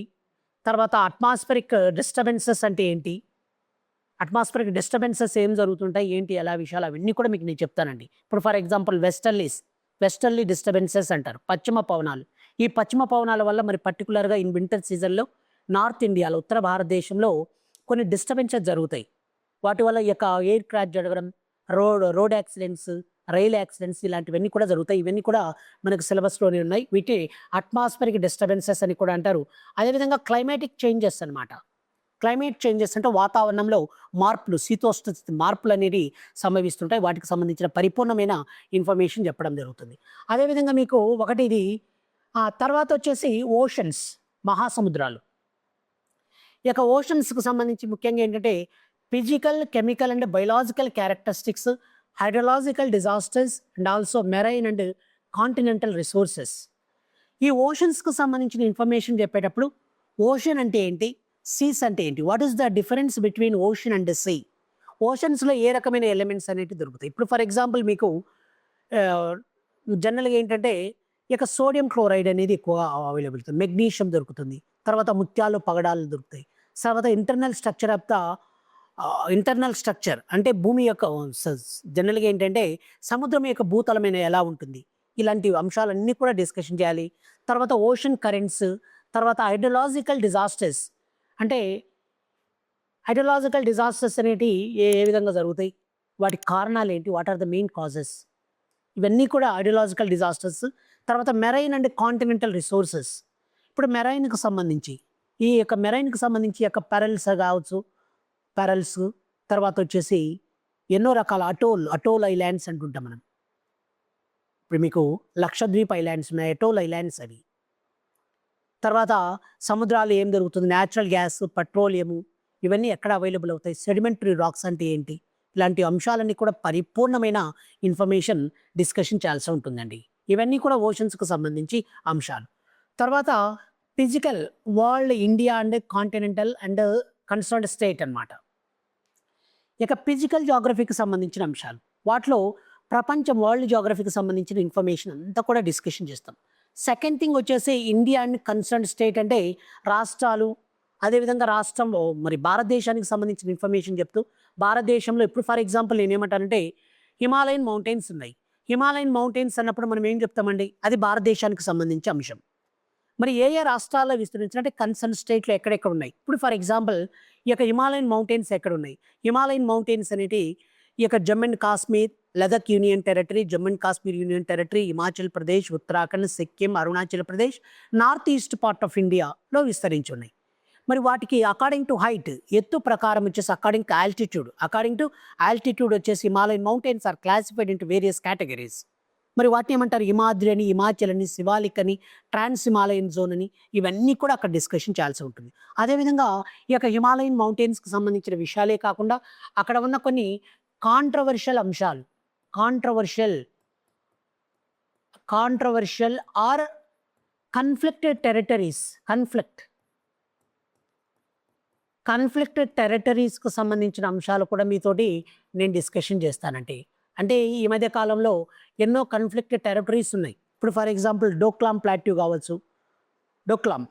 తర్వాత అట్మాస్ఫిరిక్ డిస్టర్బెన్సెస్ అంటే ఏంటి? అట్మాస్ఫిరిక్ డిస్టర్బెన్సెస్ ఏం జరుగుతుంటాయి ఏంటి ఎలా విషయాలు అవన్నీ కూడా మీకు నేను చెప్తానండి. ఇప్పుడు ఫర్ ఎగ్జాంపుల్ వెస్టర్లీ డిస్టర్బెన్సెస్ అంటారు. పశ్చిమ పవనాలు. ఈ పశ్చిమ పవనాల వల్ల మరి పర్టికులర్‌గా ఇన్ వింటర్ సీజన్‌లో నార్త్ ఇండియాలో ఉత్తర భారతదేశంలో కొన్ని డిస్టర్బెన్సెస్ జరుగుతాయి. వాటి వల్ల ఈ యొక్క ఎయిర్ క్రాష్ జరగడం, రోడ్ యాక్సిడెంట్స్, రైల్ యాక్సిడెంట్స్ ఇలాంటివన్నీ కూడా జరుగుతాయి. ఇవన్నీ కూడా మనకు సిలబస్‌లోనే ఉన్నాయి. వీటి అట్మాస్ఫిరిక్ డిస్టర్బెన్సెస్ అని కూడా అంటారు. అదేవిధంగా క్లైమాటిక్ చేంజెస్ అన్నమాట. క్లైమేట్ చేంజెస్ అంటే వాతావరణంలో మార్పులు, శీతోష్ణ స్థితి మార్పులు అనేవి సంభవిస్తుంటాయి. వాటికి సంబంధించిన పరిపూర్ణమైన ఇన్ఫర్మేషన్ చెప్పడం జరుగుతుంది. అదేవిధంగా మీకు ఒకటి ఇది తర్వాత వచ్చేసి ఓషన్స్, మహాసముద్రాలు. ఈ యొక్క ఓషన్స్‌కు సంబంధించి ముఖ్యంగా ఏంటంటే physical, chemical and biological characteristics, hydrological disasters and also marine and continental resources. ఈ ఓషన్స్‌కు సంబంధించిన ఇన్ఫర్మేషన్ చెప్పేటప్పుడు ఓషన్ అంటే ఏంటి? సీస్ అంటే ఏంటి? What is the difference between ocean and sea? ఓషన్స్‌లో ఏ రకమైన ఎలిమెంట్స్ అనేటివి దొరుకుతాయి? ఇప్పుడు ఫర్ ఎగ్జాంపుల్ మీకు జనరల్‌గా ఏంటంటే ఈ యొక్క సోడియం క్లోరైడ్ అనేది ఎక్కువగా అవైలబుల్ ఉంటుంది. మెగ్నీషియం దొరుకుతుంది. తర్వాత ముత్యాలు, పగడాలు దొరుకుతాయి. తర్వాత ఇంటర్నల్ స్ట్రక్చర్ అంటే భూమి యొక్క జనరల్‌గా ఏంటంటే సముద్రం యొక్క భూతలమైన ఎలా ఉంటుంది? ఇలాంటి అంశాలన్నీ కూడా డిస్కషన్ చేయాలి. తర్వాత ఓషన్ కరెంట్స్, తర్వాత హైడ్రోలాజికల్ డిజాస్టర్స్ అంటే హైడ్రోలాజికల్ డిజాస్టర్స్ అనేటివి ఏ విధంగా జరుగుతాయి? వాటి కారణాలు ఏంటి? What are the main causes? ఇవన్నీ కూడా హైడ్రోలాజికల్ డిజాస్టర్స్. తర్వాత మెరైన్ అండ్ కాంటినెంటల్ రిసోర్సెస్. ఇప్పుడు మెరైన్‌కి సంబంధించి ఈ యొక్క మెరైన్‌కి సంబంధించి యొక్క పెరల్స్ తర్వాత వచ్చేసి ఎన్నో రకాల అటోల్ ఐలాండ్స్ అంటుంటాం మనం. ఇప్పుడు మీకు లక్షద్వీప్ ఐలాండ్స్ ఉన్నాయి. అటోల్ ఐలాండ్స్ అవి. తర్వాత సముద్రాలు ఏం జరుగుతుంది? న్యాచురల్ గ్యాస్, పెట్రోలియము ఇవన్నీ ఎక్కడ అవైలబుల్ అవుతాయి? సెడిమెంటరీ రాక్స్ అంటే ఏంటి? ఇలాంటి అంశాలన్నీ కూడా పరిపూర్ణమైన ఇన్ఫర్మేషన్ డిస్కషన్ చేయాల్సి ఉంటుందండి. ఇవన్నీ కూడా ఓషన్స్‌కు సంబంధించి అంశాలు. తర్వాత physical world, India and continental and concerned state అన్నమాట. ఇక ఫిజికల్ జియోగ్రఫీకి సంబంధించిన అంశాలు. వాటిలో ప్రపంచం వరల్డ్ జియోగ్రఫీకి సంబంధించిన ఇన్ఫర్మేషన్ అంతా కూడా డిస్కషన్ చేస్తాం. సెకండ్ థింగ్ వచ్చేసి ఇండియా అండ్ కన్సర్న్డ్ స్టేట్ అంటే రాష్ట్రాలు. అదేవిధంగా రాష్ట్రంలో మరి భారతదేశానికి సంబంధించిన ఇన్ఫర్మేషన్ చెప్తూ భారతదేశంలో ఇప్పుడు ఫర్ ఎగ్జాంపుల్ నేనేమంటానంటే హిమాలయన్ మౌంటైన్స్ ఉన్నాయి. హిమాలయన్ మౌంటైన్స్ అన్నప్పుడు మనం ఏం చెప్తామండి? అది భారతదేశానికి సంబంధించి అంశం. మరి ఏ రాష్ట్రాల్లో విస్తరించినట్టే కన్సర్న్ స్టేట్లో ఎక్కడెక్కడ ఉన్నాయి? ఇప్పుడు ఫర్ ఎగ్జాంపుల్ ఈ యొక్క హిమాలయన్ మౌంటైన్స్ ఎక్కడ ఉన్నాయి? హిమాలయన్ మౌంటైన్స్ అనేటి ఈ యొక్క Jammu and Kashmir, Ladakh union territory, Jammu and Kashmir union territory, Himachal Pradesh, Uttarakhand, Sikkim, Arunachal Pradesh, north east part of ఇండియాలో విస్తరించి ఉన్నాయి. మరి వాటికి అకార్డింగ్ టు హైట్, ఎత్తు ప్రకారం వచ్చేసి అకార్డింగ్ టు ఆల్టిట్యూడ్ వచ్చేసి Himalayan mountains are classified into various categories. మరి వాటిని ఏమంటారు? హిమాద్రి అని, హిమాచల్ అని, శివాలిక్ అని, ట్రాన్స్ హిమాలయన్ జోన్ అని ఇవన్నీ కూడా అక్కడ డిస్కషన్ చేయాల్సి ఉంటుంది. అదేవిధంగా ఈ యొక్క హిమాలయన్ మౌంటైన్స్కి సంబంధించిన విషయాలే కాకుండా అక్కడ ఉన్న కొన్ని కాంట్రవర్షియల్ అంశాలు, కాంట్రవర్షియల్ ఆర్ కన్ఫ్లిక్టెడ్ టెరిటరీస్, కన్ఫ్లిక్టెడ్ టెరిటరీస్కు సంబంధించిన అంశాలు కూడా మీతోటి నేను డిస్కషన్ చేస్తానంటే, అంటే ఈ మధ్య కాలంలో ఎన్నో కన్ఫ్లిక్టెడ్ టెరిటరీస్ ఉన్నాయి. ఇప్పుడు ఫర్ ఎగ్జాంపుల్ డోక్లాం ప్లాట్యూ కావచ్చు, డోక్లాం,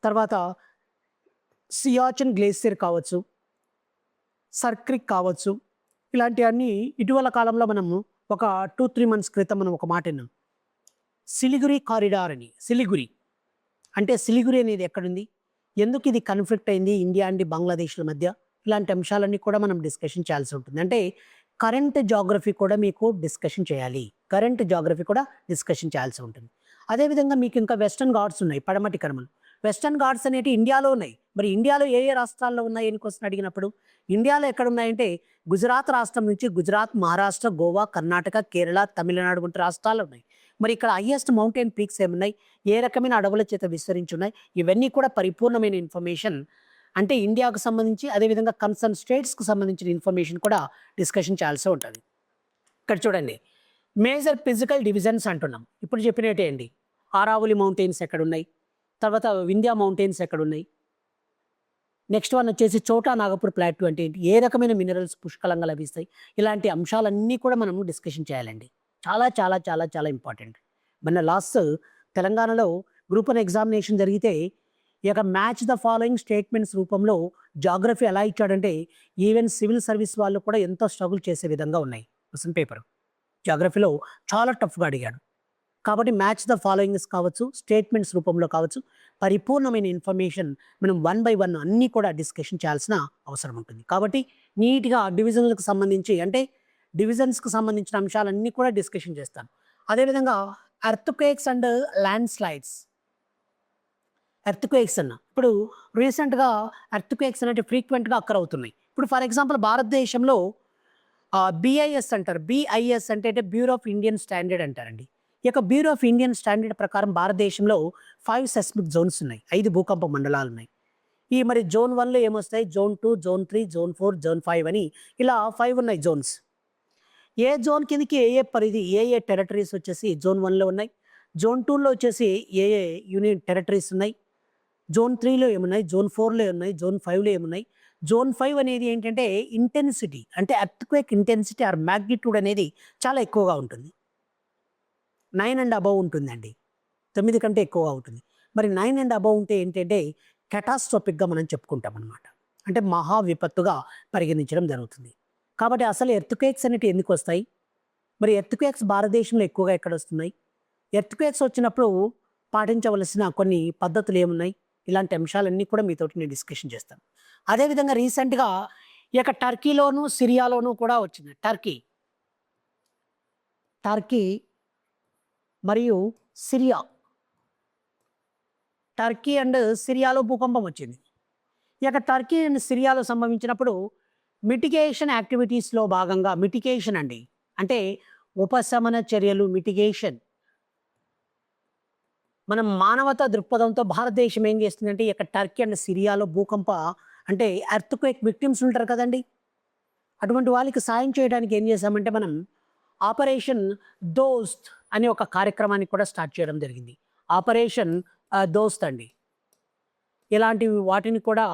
తర్వాత సియాచిన్ గ్లేసియర్ కావచ్చు, సర్క్రిక్ కావచ్చు, ఇలాంటివన్నీ ఇటీవల కాలంలో మనము ఒక 2-3 మంత్స్ క్రితం మనం ఒక మాట విన్నాం, సిలిగురి కారిడార్ అని. సిలిగురి అంటే సిలిగురి అనేది ఎక్కడుంది, ఎందుకు ఇది కన్ఫ్లిక్ట్ అయింది ఇండియా అండ్ బంగ్లాదేశ్ల మధ్య, ఇలాంటి అంశాలన్నీ కూడా మనం డిస్కషన్ చేయాల్సి ఉంటుంది. అంటే కరెంట్ జాగ్రఫీ కూడా మీకు డిస్కషన్ చేయాలి, చేయాల్సి ఉంటుంది. అదేవిధంగా మీకు ఇంకా వెస్టర్న్ ఘాట్స్ ఉన్నాయి, పడమటి కనుమలు. వెస్టర్న్ ఘాట్స్ అనేవి ఇండియాలో ఉన్నాయి. మరి ఇండియాలో ఏ ఏ రాష్ట్రాల్లో ఉన్నాయి అని క్వశ్చన్ అడిగినప్పుడు, ఇండియాలో ఎక్కడ ఉన్నాయంటే గుజరాత్ రాష్ట్రం నుంచి గుజరాత్, మహారాష్ట్ర, గోవా, కర్ణాటక, కేరళ, తమిళనాడు వంటి రాష్ట్రాలు ఉన్నాయి. మరి ఇక్కడ హైయెస్ట్ మౌంటైన్ పీక్స్ ఏమున్నాయి, ఏ రకమైన అడవుల చేత విస్తరించి ఉన్నాయి, ఇవన్నీ కూడా పరిపూర్ణమైన ఇన్ఫర్మేషన్. అంటే ఇండియాకు సంబంధించి, అదేవిధంగా కన్సర్న్ స్టేట్స్కి సంబంధించిన ఇన్ఫర్మేషన్ కూడా డిస్కషన్ చేయాల్సి ఉంటుంది. ఇక్కడ చూడండి, మేజర్ ఫిజికల్ డివిజన్స్ అంటున్నాం. ఇప్పుడు చెప్పినట్టే అండి, ఆరావళి మౌంటైన్స్ ఎక్కడున్నాయి, తర్వాత వింధ్యా మౌంటైన్స్ ఎక్కడున్నాయి, నెక్స్ట్ వన్ వచ్చేసి చోటా నాగపూర్ ప్లాట్యూ అంటే ఏంటి, ఏ రకమైన మినరల్స్ పుష్కలంగా లభిస్తాయి, ఇలాంటి అంశాలన్నీ కూడా మనము డిస్కషన్ చేయాలండి. చాలా చాలా చాలా చాలా ఇంపార్టెంట్. మన లాస్ట్ తెలంగాణలో గ్రూప్ 1 ఎగ్జామినేషన్ జరిగితే ఈ యొక్క మ్యాచ్ ద ఫాలోయింగ్ స్టేట్మెంట్స్ రూపంలో జాగ్రఫీ ఎలా ఇచ్చాడంటే ఈవెన్ సివిల్ సర్వీస్ వాళ్ళు కూడా ఎంతో స్ట్రగుల్ చేసే విధంగా ఉన్నాయి. క్వశ్చన్ పేపర్ జాగ్రఫీలో చాలా టఫ్గా అడిగాడు. కాబట్టి మ్యాచ్ ద ఫాలోయింగ్స్ కావచ్చు, స్టేట్మెంట్స్ రూపంలో కావచ్చు, పరిపూర్ణమైన ఇన్ఫర్మేషన్ మనం 1 by 1 అన్నీ కూడా డిస్కషన్ చేయాల్సిన అవసరం ఉంటుంది. కాబట్టి నీట్గా డివిజన్లకు సంబంధించి, అంటే డివిజన్స్కి సంబంధించిన అంశాలన్నీ కూడా డిస్కషన్ చేస్తాను. అదేవిధంగా earthquakes and land slides. Earthquakes అన్న ఇప్పుడు రీసెంట్గా ఎర్త్క్వేక్స్ అనేవి ఫ్రీక్వెంట్గా అక్కర్ అవుతున్నాయి. ఇప్పుడు ఫర్ ఎగ్జాంపుల్ భారతదేశంలో బిఐఎస్ అంటారు, బిఐఎస్ అంటే బ్యూరో ఆఫ్ ఇండియన్ స్టాండర్డ్ అంటారండి. ఈ యొక్క బ్యూరో ఆఫ్ ఇండియన్ స్టాండర్డ్ ప్రకారం భారతదేశంలో 5 సెస్మిక్ జోన్స్ ఉన్నాయి, 5 భూకంప మండలాలు ఉన్నాయి. ఈ మరి జోన్ 1లో ఏమొస్తాయి, జోన్ 2, జోన్ 3, జోన్ 4, జోన్ 5 అని ఇలా 5 ఉన్నాయి జోన్స్. ఏ జోన్ కిందకి ఏ ఏ పరిధి, ఏ ఏ టెరిటరీస్ వచ్చేసి జోన్ 1లో ఉన్నాయి, జోన్ 2లో వచ్చేసి ఏ ఏ యూనియన్ టెరిటరీస్ ఉన్నాయి, జోన్ 3లో ఏమున్నాయి, జోన్ 4లో ఉన్నాయి, జోన్ 5లో ఏమున్నాయి. జోన్ 5 అనేది ఏంటంటే ఇంటెన్సిటీ, అంటే ఎర్త్క్వేక్ ఇంటెన్సిటీ ఆర్ మ్యాగ్నిట్యూడ్ అనేది చాలా ఎక్కువగా ఉంటుంది. 9 and above ఉంటుందండి, 9 కంటే ఎక్కువగా ఉంటుంది. మరి 9 and above ఉంటే ఏంటంటే కెటాస్ట్రోఫిక్గా మనం చెప్పుకుంటాం అనమాట, అంటే మహా విపత్తుగా పరిగణించడం జరుగుతుంది. కాబట్టి అసలు ఎర్త్క్వేక్స్ అనేవి ఎందుకు వస్తాయి, మరి ఎర్త్క్వేక్స్ భారతదేశంలో ఎక్కువగా ఎక్కడ వస్తున్నాయి, ఎర్త్క్వేక్స్ వచ్చినప్పుడు పాటించవలసిన కొన్ని పద్ధతులు ఏమున్నాయి, ఇలాంటి అంశాలన్నీ కూడా మీతోటి నేను డిస్కషన్ చేస్తాను. అదేవిధంగా రీసెంట్గా ఈ యొక్క టర్కీలోను సిరియాలోనూ కూడా వచ్చింది. టర్కీ మరియు సిరియా, టర్కీ అండ్ సిరియాలో భూకంపం వచ్చింది. ఈ యొక్క టర్కీ అండ్ సిరియాలో సంభవించినప్పుడు మిటిగేషన్ యాక్టివిటీస్లో భాగంగా, మిటిగేషన్ అండి అంటే ఉపశమన చర్యలు, మిటిగేషన్. మనం మానవతా దృక్పథంతో భారతదేశం ఏం చేస్తుందంటే ఈ యొక్క టర్కీ అండ్ సిరియాలో భూకంప అంటే ఎర్త్క్వేక్ విక్టిమ్స్ ఉంటారు కదండి, అటువంటి వాళ్ళకి సాయం చేయడానికి ఏం చేశామంటే మనం ఆపరేషన్ దోస్త్ అనే ఒక కార్యక్రమాన్ని కూడా స్టార్ట్ చేయడం జరిగింది. ఆపరేషన్ దోస్త్ అండి, ఇలాంటి వాటిని కూడా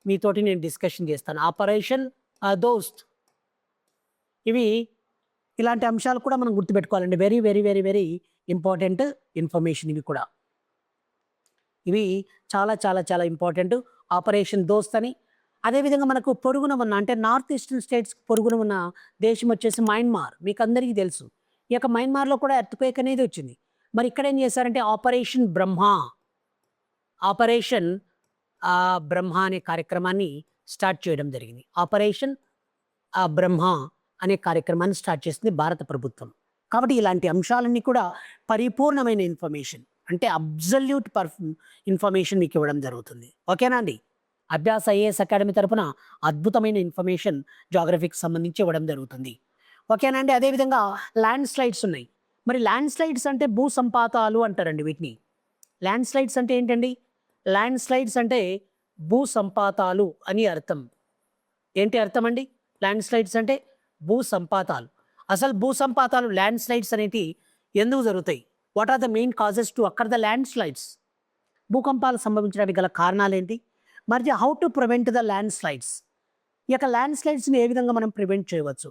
మీతోటి నేను డిస్కషన్ చేస్తాను. ఆపరేషన్ దోస్త్, ఇలాంటి అంశాలు కూడా మనం గుర్తుపెట్టుకోవాలండి. Very very very very important information ఇవి చాలా చాలా చాలా ఇంపార్టెంట్. ఆపరేషన్ దోస్త్ అని. అదేవిధంగా మనకు పొరుగున ఉన్న, అంటే నార్త్ ఈస్టర్న్ స్టేట్స్ పొరుగున ఉన్న దేశం వచ్చేసి మయన్మార్, మీకు అందరికీ తెలుసు. ఈ యొక్క మయన్మార్లో కూడా ఎర్త్క్వేక్ అనేది వచ్చింది. మరి ఇక్కడ ఏం చేశారంటే ఆపరేషన్ బ్రహ్మ అనే కార్యక్రమాన్ని స్టార్ట్ చేయడం జరిగింది. ఆపరేషన్ బ్రహ్మ అనే కార్యక్రమాన్ని స్టార్ట్ చేసింది భారత ప్రభుత్వం. కాబట్టి ఇలాంటి అంశాలన్నీ కూడా పరిపూర్ణమైన ఇన్ఫర్మేషన్, అంటే అబ్జల్యూట్ ఇన్ఫర్మేషన్ మీకు ఇవ్వడం జరుగుతుంది. ఓకేనా అండి? అభ్యాస ఐఏఎస్ అకాడమీ తరపున అద్భుతమైన ఇన్ఫర్మేషన్ జాగ్రఫీకి సంబంధించి ఇవ్వడం జరుగుతుంది. ఓకేనా అండి? అదేవిధంగా ల్యాండ్ స్లైడ్స్ ఉన్నాయి. మరి ల్యాండ్ స్లైడ్స్ అంటే భూ సంపాతాలు అంటారండి వీటిని. ల్యాండ్ స్లైడ్స్ అంటే ఏంటండి? ల్యాండ్ స్లైడ్స్ అంటే భూ సంపాతాలు అని అర్థం. ఏంటి అర్థం అండి? ల్యాండ్ స్లైడ్స్ అంటే భూ సంపాతాలు. అసలు భూ సంపాతాలు ల్యాండ్ స్లైడ్స్ అనేటివి ఎందుకు జరుగుతాయి? What are the main causes to occur the landslides? భూకంపాలు సంభవించడానికి గల కారణాలేంటి? మరి how to prevent the landslides? ఈ యొక్క ల్యాండ్ స్లైడ్స్ని ఏ విధంగా మనం ప్రివెంట్ చేయవచ్చు?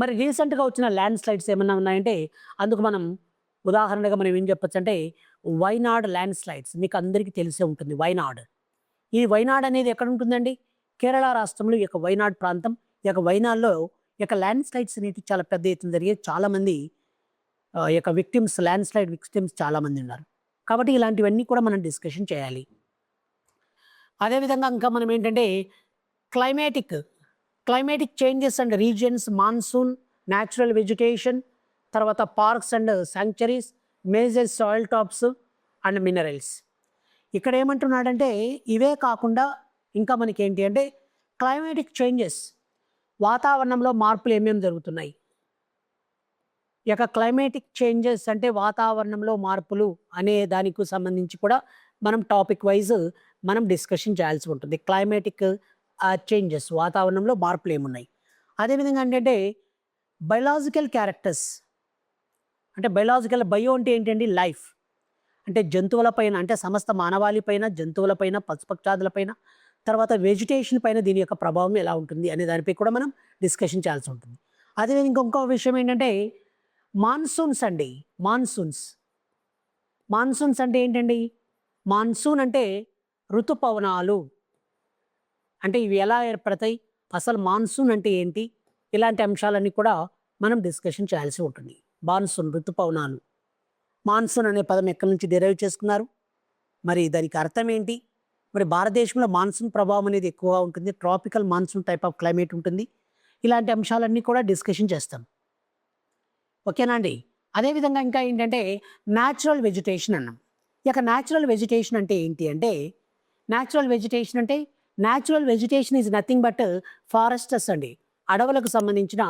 మరి రీసెంట్గా వచ్చిన ల్యాండ్ స్లైడ్స్ ఏమన్నా ఉన్నాయంటే అందుకు మనం ఉదాహరణగా మనం ఏం చెప్పొచ్చు అంటే వైనాడ్ ల్యాండ్ స్లైడ్స్. మీకు అందరికీ తెలిసే ఉంటుంది వైనాడ్. ఈ వైనాడ్ అనేది ఎక్కడ ఉంటుందండి? కేరళ రాష్ట్రంలో ఈ యొక్క వైనాడ్ ప్రాంతం. ఈ యొక్క వైనాడ్లో ఈ యొక్క ల్యాండ్ స్లైడ్స్ అనేవి చాలా పెద్ద ఎత్తున జరిగే చాలామంది ఈ యొక్క విక్టిమ్స్, ల్యాండ్ స్లైడ్ విక్టిమ్స్ చాలామంది ఉన్నారు. కాబట్టి ఇలాంటివన్నీ కూడా మనం డిస్కషన్ చేయాలి. అదేవిధంగా ఇంకా మనం ఏంటంటే climatic changes and regions, monsoon, natural vegetation, తర్వాత parks and sanctuaries, major soil types and minerals. ఇక్కడ ఏమంటున్నాడంటే ఇవే కాకుండా ఇంకా మనకి ఏంటి అంటే క్లైమేటిక్ చేంజెస్, వాతావరణంలో మార్పులు ఏమేమి జరుగుతున్నాయి. ఈ యొక్క క్లైమేటిక్ చేంజెస్ అంటే వాతావరణంలో మార్పులు అనే దానికి సంబంధించి కూడా మనం టాపిక్ వైజ్ మనం డిస్కషన్ చేయాల్సి ఉంటుంది. క్లైమేటిక్ చేంజెస్, వాతావరణంలో మార్పులు ఏమున్నాయి. అదేవిధంగా ఏంటంటే బయలాజికల్ క్యారెక్టర్స్ అంటే బయో అంటే ఏంటండి? లైఫ్ అంటే జంతువులపైన, అంటే సమస్త మానవాళిపైన, జంతువులపైన, పశుపక్షాదులపైన, తర్వాత వెజిటేషన్ పైన దీని యొక్క ప్రభావం ఎలా ఉంటుంది అనే దానిపై కూడా మనం డిస్కషన్ చేయాల్సి ఉంటుంది. అదేవిధంగా ఇంకో విషయం ఏంటంటే మాన్సూన్స్ అండి. మాన్సూన్స్ అంటే ఏంటండి? మాన్సూన్ అంటే ఋతుపవనాలు. అంటే ఇవి ఎలా ఏర్పడతాయి, అసలు మాన్సూన్ అంటే ఏంటి, ఇలాంటి అంశాలన్నీ కూడా మనం డిస్కషన్ చేయాల్సి ఉంటుంది. మాన్సూన్, ఋతుపవనాలు. మాన్సూన్ అనే పదం ఎక్కడి నుంచి డిరైవ్ చేసుకున్నారు, మరి దానికి అర్థం ఏంటి? మరి భారతదేశంలో మాన్సూన్ ప్రభావం అనేది ఎక్కువగా ఉంటుంది. Tropical monsoon type of climate ఉంటుంది. ఇలాంటి అంశాలన్నీ కూడా డిస్కషన్ చేస్తాం. ఓకేనా అండి? అదేవిధంగా ఇంకా ఏంటంటే న్యాచురల్ వెజిటేషన్ అన్నాం. ఇక న్యాచురల్ వెజిటేషన్ అంటే ఏంటి అంటే natural vegetation is nothing but foresters అండి. అడవులకు సంబంధించిన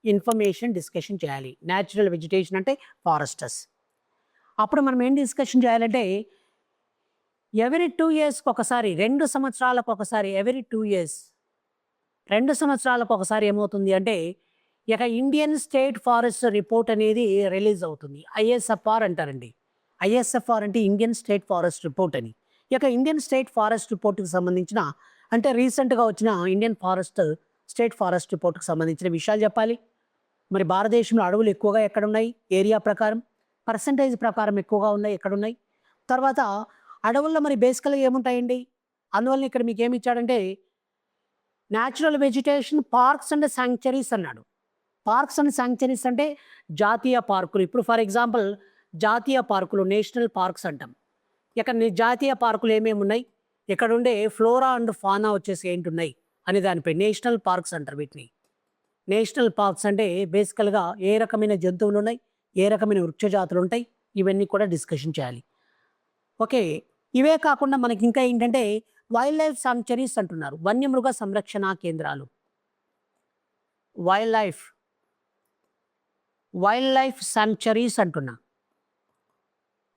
ఇన్ఫర్మేషన్ డిస్కషన్ చేయాలి. న్యాచురల్ వెజిటేషన్ అంటే ఫారెస్టర్స్. అప్పుడు మనం ఏం డిస్కషన్ చేయాలంటే ఎవ్రీ 2 ఇయర్స్కి ఒకసారి, 2 సంవత్సరాలకు ఒకసారి, ఎవ్రీ 2 ఇయర్స్ 2 సంవత్సరాలకు ఒకసారి ఏమవుతుంది అంటే ఇక ఇండియన్ స్టేట్ ఫారెస్ట్ రిపోర్ట్ అనేది రిలీజ్ అవుతుంది. ఐఎస్ఎఫ్ఆర్ అంటారండి. ఐఎస్ఎఫ్ఆర్ అంటే ఇండియన్ స్టేట్ ఫారెస్ట్ రిపోర్ట్ అని. ఇక ఇండియన్ స్టేట్ ఫారెస్ట్ రిపోర్ట్కి సంబంధించిన అంటే రీసెంట్గా వచ్చిన ఇండియన్ స్టేట్ ఫారెస్ట్ రిపోర్ట్కి సంబంధించిన విషయాలు చెప్పాలి. మరి భారతదేశంలో అడవులు ఎక్కువగా ఎక్కడున్నాయి, ఏరియా ప్రకారం, పర్సంటేజ్ ప్రకారం ఎక్కువగా ఉన్నాయి ఎక్కడున్నాయి. తర్వాత అడవుల్లో మరి బేసికల్గా ఏముంటాయండి? అందువల్ల ఇక్కడ మీకు ఏమి ఇచ్చాడంటే natural vegetation, parks and sanctuaries అన్నాడు. పార్క్స్ అండ్ శాంక్చరీస్ అంటే జాతీయ పార్కులు. ఇప్పుడు ఫర్ ఎగ్జాంపుల్ జాతీయ పార్కులు, నేషనల్ పార్క్స్ అంటాం. ఇక్కడ జాతీయ పార్కులు ఏమేమి ఉన్నాయి, ఇక్కడ ఉండే ఫ్లోరా అండ్ ఫానా వచ్చేసి ఏంటున్నాయి అనే దానిపై నేషనల్ పార్క్స్ అంటారు వీటిని. నేషనల్ పార్క్స్ అంటే బేసికల్గా ఏ రకమైన జంతువులు ఉన్నాయి, ఏ రకమైన వృక్ష జాతులు ఉంటాయి, ఇవన్నీ కూడా డిస్కషన్ చేయాలి. ఓకే, ఇవే కాకుండా మనకి ఇంకా ఏంటంటే వైల్డ్ లైఫ్ శాంక్చరీస్ అంటున్నారు. వన్యమృగ సంరక్షణ కేంద్రాలు. వైల్డ్ లైఫ్ శాంక్చరీస్ అంటున్నా.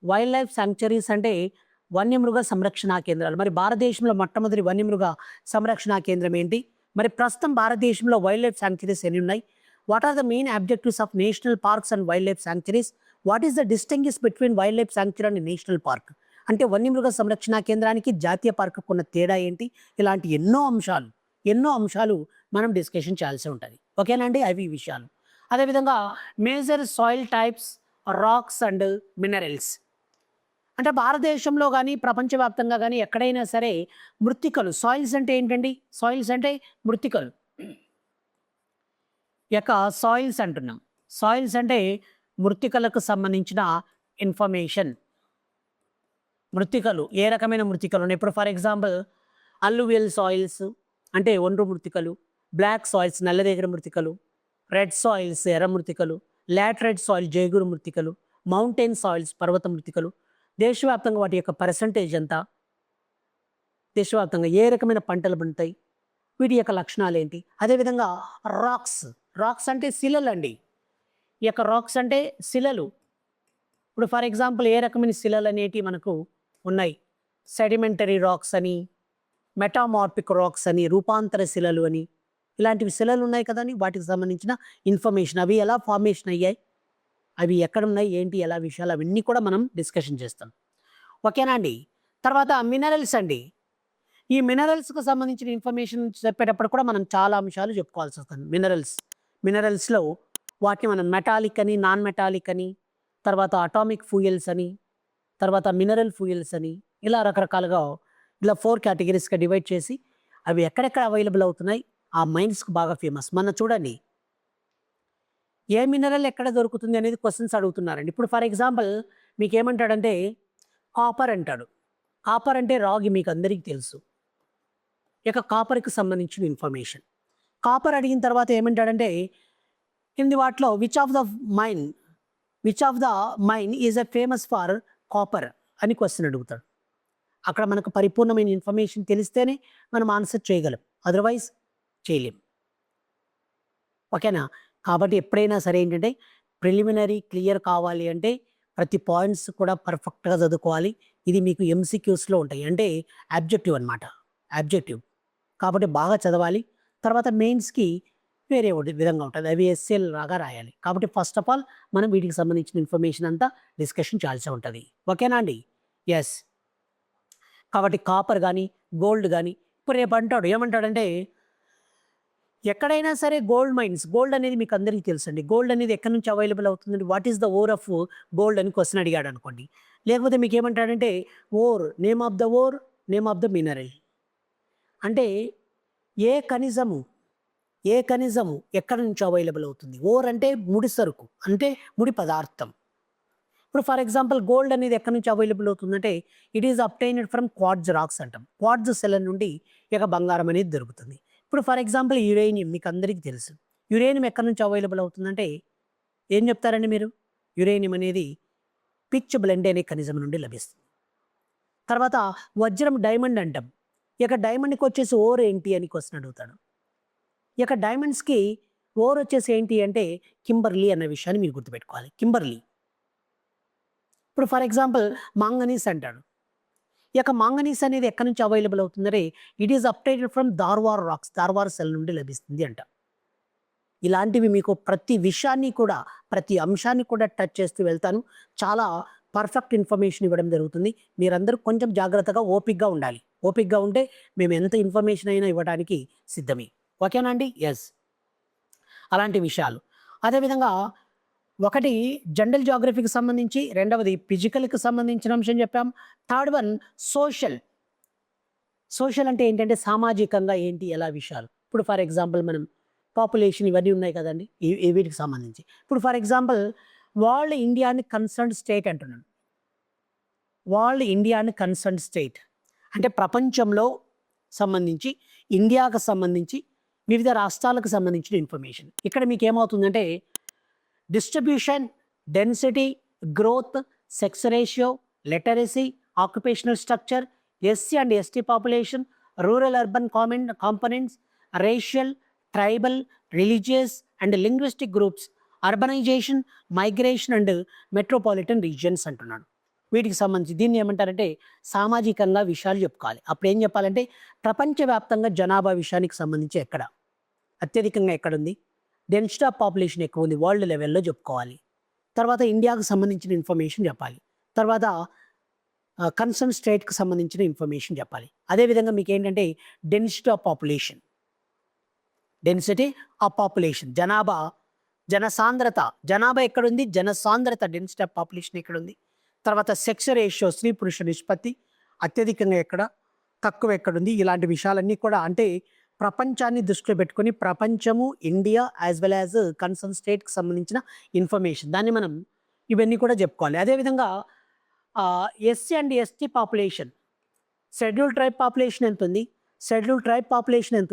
వైల్డ్ లైఫ్ శాంక్చరీస్ అంటే వన్యమృగ సంరక్షణ కేంద్రాలు. మరి భారతదేశంలో మొట్టమొదటి వన్యమృగ సంరక్షణ కేంద్రం ఏంటి? మరి ప్రస్తుతం భారతదేశంలో వైల్డ్ లైఫ్ శాంక్చరీస్ ఎన్ని ఉన్నాయి? What are the main objectives of national parks and wildlife sanctuaries? What is the distinguish between wildlife sanctuary and national park? అంటే వన్యమృగ సంరక్షణ కేంద్రానికి జాతీయ పార్కుకు ఉన్న తేడా ఏంటి? ఇలాంటి ఎన్నో అంశాలు మనం డిస్కషన్ చేయాల్సి ఉంటుంది. ఓకేనా అండి? అవి విషయాలు. అదేవిధంగా major soil types, racks and minerals. అంటే భారతదేశంలో కానీ ప్రపంచవ్యాప్తంగా కానీ ఎక్కడైనా సరే మృత్తికలు, సాయిల్స్ అంటే ఏంటండి? సాయిల్స్ అంటే మృత్తికలు. సాయిల్స్ అంటున్నాం. సాయిల్స్ అంటే మృత్తికలకు సంబంధించిన ఇన్ఫర్మేషన్. మృత్తికలు ఏ రకమైన మృత్తికలు ఉన్నాయి? ఇప్పుడు ఫర్ ఎగ్జాంపుల్ అల్లువియల్ సాయిల్స్ అంటే ఒండ్రు మృత్తికలు, బ్లాక్ సాయిల్స్ నల్లరేగడి మృత్తికలు, రెడ్ సాయిల్స్ ఎర్ర మృత్తికలు, లాటరైట్ సాయిల్ జేగురు మృత్తికలు, మౌంటైన్ సాయిల్స్ పర్వత మృత్తికలు. దేశవ్యాప్తంగా వాటి యొక్క పర్సంటేజ్ ఎంత, దేశవ్యాప్తంగా ఏ రకమైన పంటలు పండుతాయి, వీటి యొక్క లక్షణాలు ఏంటి. అదేవిధంగా రాక్స్ అంటే శిలలు అండి. ఈ యొక్క రాక్స్ అంటే శిలలు. ఇప్పుడు ఫర్ ఎగ్జాంపుల్ ఏ రకమైన శిలలు అనేటివి మనకు ఉన్నాయి? సెడిమెంటరీ రాక్స్ అని, మెటామార్ఫిక్ రాక్స్ అని, రూపాంతర శిలలు అని, ఇలాంటివి శిలలు ఉన్నాయి కదండి, వాటికి సంబంధించిన ఇన్ఫర్మేషన్, అవి ఎలా ఫార్మేషన్ అయ్యాయి, అవి ఎక్కడున్నాయి, ఏంటి, ఎలా విషయాలు అవన్నీ కూడా మనం డిస్కషన్ చేస్తాం. ఓకేనా అండి? తర్వాత మినరల్స్ అండి. ఈ మినరల్స్‌కు సంబంధించిన ఇన్ఫర్మేషన్ చెప్పేటప్పుడు కూడా మనం చాలా అంశాలు చెప్పుకోవాల్సి వస్తుంది. మినరల్స్‌లో వాటిని మనం మెటాలిక్ అని, నాన్ మెటాలిక్ అని, తర్వాత అటామిక్ ఫ్యూయల్స్ అని, తర్వాత మినరల్ ఫ్యూయల్స్ అని, ఇలా రకరకాలుగా ఇలా 4 కేటగిరీస్‌గా డివైడ్ చేసి అవి ఎక్కడెక్కడ అవైలబుల్ అవుతున్నాయి, ఆ మైన్స్‌కి బాగా ఫేమస్. మొన్న చూడండి, ఏ మినరల్ ఎక్కడ దొరుకుతుంది అనేది క్వెషన్స్ అడుగుతున్నారండి. ఇప్పుడు ఫర్ ఎగ్జాంపుల్ మీకేమంటాడంటే కాపర్ అంటాడు. కాపర్ అంటే రాగి, మీకు అందరికీ తెలుసు. ఇక కాపర్‌కి సంబంధించిన ఇన్ఫర్మేషన్. కాపర్ అడిగిన తర్వాత ఏమంటాడంటే కింది వాటిలో which of the mine is a famous for copper అని క్వశ్చన్ అడుగుతాడు. అక్కడ మనకు పరిపూర్ణమైన ఇన్ఫర్మేషన్ తెలిస్తేనే మనం ఆన్సర్ చేయగలం, అదర్వైజ్ చేయలేం. ఓకేనా? కాబట్టి ఎప్పుడైనా సరే ఏంటంటే ప్రిలిమినరీ క్లియర్ కావాలి అంటే ప్రతి పాయింట్స్ కూడా పర్ఫెక్ట్‌గా చదువుకోవాలి. ఇది మీకు ఎంసీక్యూస్‌లో ఉంటాయి. అంటే ఆబ్జెక్టివ్ అనమాట. ఆబ్జెక్టివ్. కాబట్టి బాగా చదవాలి. తర్వాత మెయిన్స్‌కి వేరే విధంగా ఉంటుంది. అవి ఎస్ఏఎల్ లాగా రాయాలి. కాబట్టి ఫస్ట్ ఆఫ్ ఆల్ మనం వీటికి సంబంధించిన ఇన్ఫర్మేషన్ అంతా డిస్కషన్ చేయాల్సి ఉంటుంది. ఓకేనా అండి? యెస్. కాబట్టి కాపర్ గానీ, గోల్డ్ గానీ, ఇప్పుడు రేపు అంటాడు ఏమంటాడంటే ఎక్కడైనా సరే గోల్డ్ అనేది మీకు అందరికీ తెలుసండి. గోల్డ్ అనేది ఎక్కడి నుంచి అవైలబుల్ అవుతుందండి? What is the ore of gold అని క్వెషన్ అడిగాడు అనుకోండి. లేకపోతే మీకేమంటాడంటే name of the name of the mineral. అంటే ఏ ఖనిజము ఎక్కడి నుంచి అవైలబుల్ అవుతుంది? ఓర్ అంటే ముడి సరుకు, అంటే ముడి పదార్థం. ఇప్పుడు ఫర్ ఎగ్జాంపుల్ గోల్డ్ అనేది ఎక్కడి నుంచి అవైలబుల్ అవుతుందంటే it is obtained from quartz rocks అంటాం. క్వార్ట్జ్ సెల నుండి ఇక బంగారం అనేది దొరుకుతుంది. ఇప్పుడు ఫర్ ఎగ్జాంపుల్ యురేనియం మీకు అందరికీ తెలుసు. యురేనియం ఎక్కడి నుంచి అవైలబుల్ అవుతుందంటే ఏం చెప్తారండి మీరు? యురేనియం అనేది పిచ్ బ్లెండ్ అనే ఖనిజం నుండి లభిస్తుంది. తర్వాత వజ్రం, డైమండ్ అంటాం. ఇక డైమండ్కి వచ్చేసి ఓర్ ఏంటి అని క్వశ్చన్ అడుగుతాడు. ఇక డైమండ్స్కి ఓర్ వచ్చేసి ఏంటి అంటే కింబర్లీ అన్న విషయాన్ని మీరు గుర్తుపెట్టుకోవాలి. కింబర్లీ. ఇప్పుడు ఫర్ ఎగ్జాంపుల్ మాంగనీస్ అంటాడు. ఇక మాంగనీస్ అనేది ఎక్కడి నుంచి అవైలబుల్ అవుతుందంటే it is obtained from Dharwar rocks, Dharwar సెల్ నుండి లభిస్తుంది అంట. ఇలాంటివి మీకు ప్రతి విషయాన్ని కూడా, ప్రతి అంశాన్ని కూడా టచ్ చేస్తూ వెళ్తాను. చాలా పర్ఫెక్ట్ ఇన్ఫర్మేషన్ ఇవ్వడం జరుగుతుంది. మీరందరూ కొంచెం జాగ్రత్తగా ఓపికగా ఉండాలి. ఓపికగా ఉంటే మేము ఎంత ఇన్ఫర్మేషన్ అయినా ఇవ్వడానికి సిద్ధమే. ఓకేనా అండి? ఎస్. అలాంటి విషయాలు. అదేవిధంగా ఒకటి జనరల్ జియోగ్రఫీకి సంబంధించి, రెండవది ఫిజికల్‌కి సంబంధించిన అంశం చెప్పాం. Third one social. సోషల్ అంటే ఏంటంటే సామాజికంగా ఏంటి, ఎలా విషయాలు. ఇప్పుడు ఫర్ ఎగ్జాంపుల్ మనం పాపులేషన్ ఇవన్నీ ఉన్నాయి కదండీ! వీటికి సంబంధించి. ఇప్పుడు ఫర్ ఎగ్జాంపుల్ వరల్డ్ ఇండియాని కన్సర్న్డ్ స్టేట్ అంటున్నాను. వరల్డ్ ఇండియాని కన్సర్న్డ్ స్టేట్ అంటే ప్రపంచంలో సంబంధించి, ఇండియాకు సంబంధించి, వివిధ రాష్ట్రాలకు సంబంధించిన ఇన్ఫర్మేషన్. ఇక్కడ మీకు ఏమవుతుందంటే distribution, density, growth, sex ratio, literacy, occupational structure, SC and ST population, rural urban components, racial, tribal, religious and linguistic groups, urbanisation, migration and metropolitan regions అంటున్నాడు. వీటికి సంబంధించి దీన్ని ఏమంటారంటే సామాజికంగా విషయాలు చెప్పుకోవాలి. అప్పుడు ఏం చెప్పాలంటే ప్రపంచవ్యాప్తంగా జనాభా విషయానికి సంబంధించి అత్యధికంగా ఎక్కడుంది, డెన్సిటీ ఆఫ్ పాపులేషన్ ఎక్కువ ఉంది వరల్డ్ లెవెల్లో చెప్పుకోవాలి. తర్వాత ఇండియాకు సంబంధించిన ఇన్ఫర్మేషన్ చెప్పాలి. తర్వాత కన్సర్న్ స్టేట్కి సంబంధించిన ఇన్ఫర్మేషన్ చెప్పాలి. అదేవిధంగా మీకు ఏంటంటే డెన్సిటీ ఆఫ్ పాపులేషన్, జనసాంద్రత, జనాభా ఎక్కడుంది, జనసాంద్రత, డెన్సిటీ ఆఫ్ పాపులేషన్ ఎక్కడుంది. తర్వాత సెక్స్ రేషియో, స్త్రీ పురుష నిష్పత్తి అత్యధికంగా ఎక్కడ, తక్కువ ఎక్కడుంది. ఇలాంటి విషయాలన్నీ కూడా అంటే ప్రపంచాన్ని దృష్టిలో పెట్టుకొని ప్రపంచము, India as well as concern స్టేట్కి సంబంధించిన ఇన్ఫర్మేషన్, దాన్ని మనం ఇవన్నీ కూడా చెప్పుకోవాలి. అదేవిధంగా SC and ST population, schedule tribe population ఎంత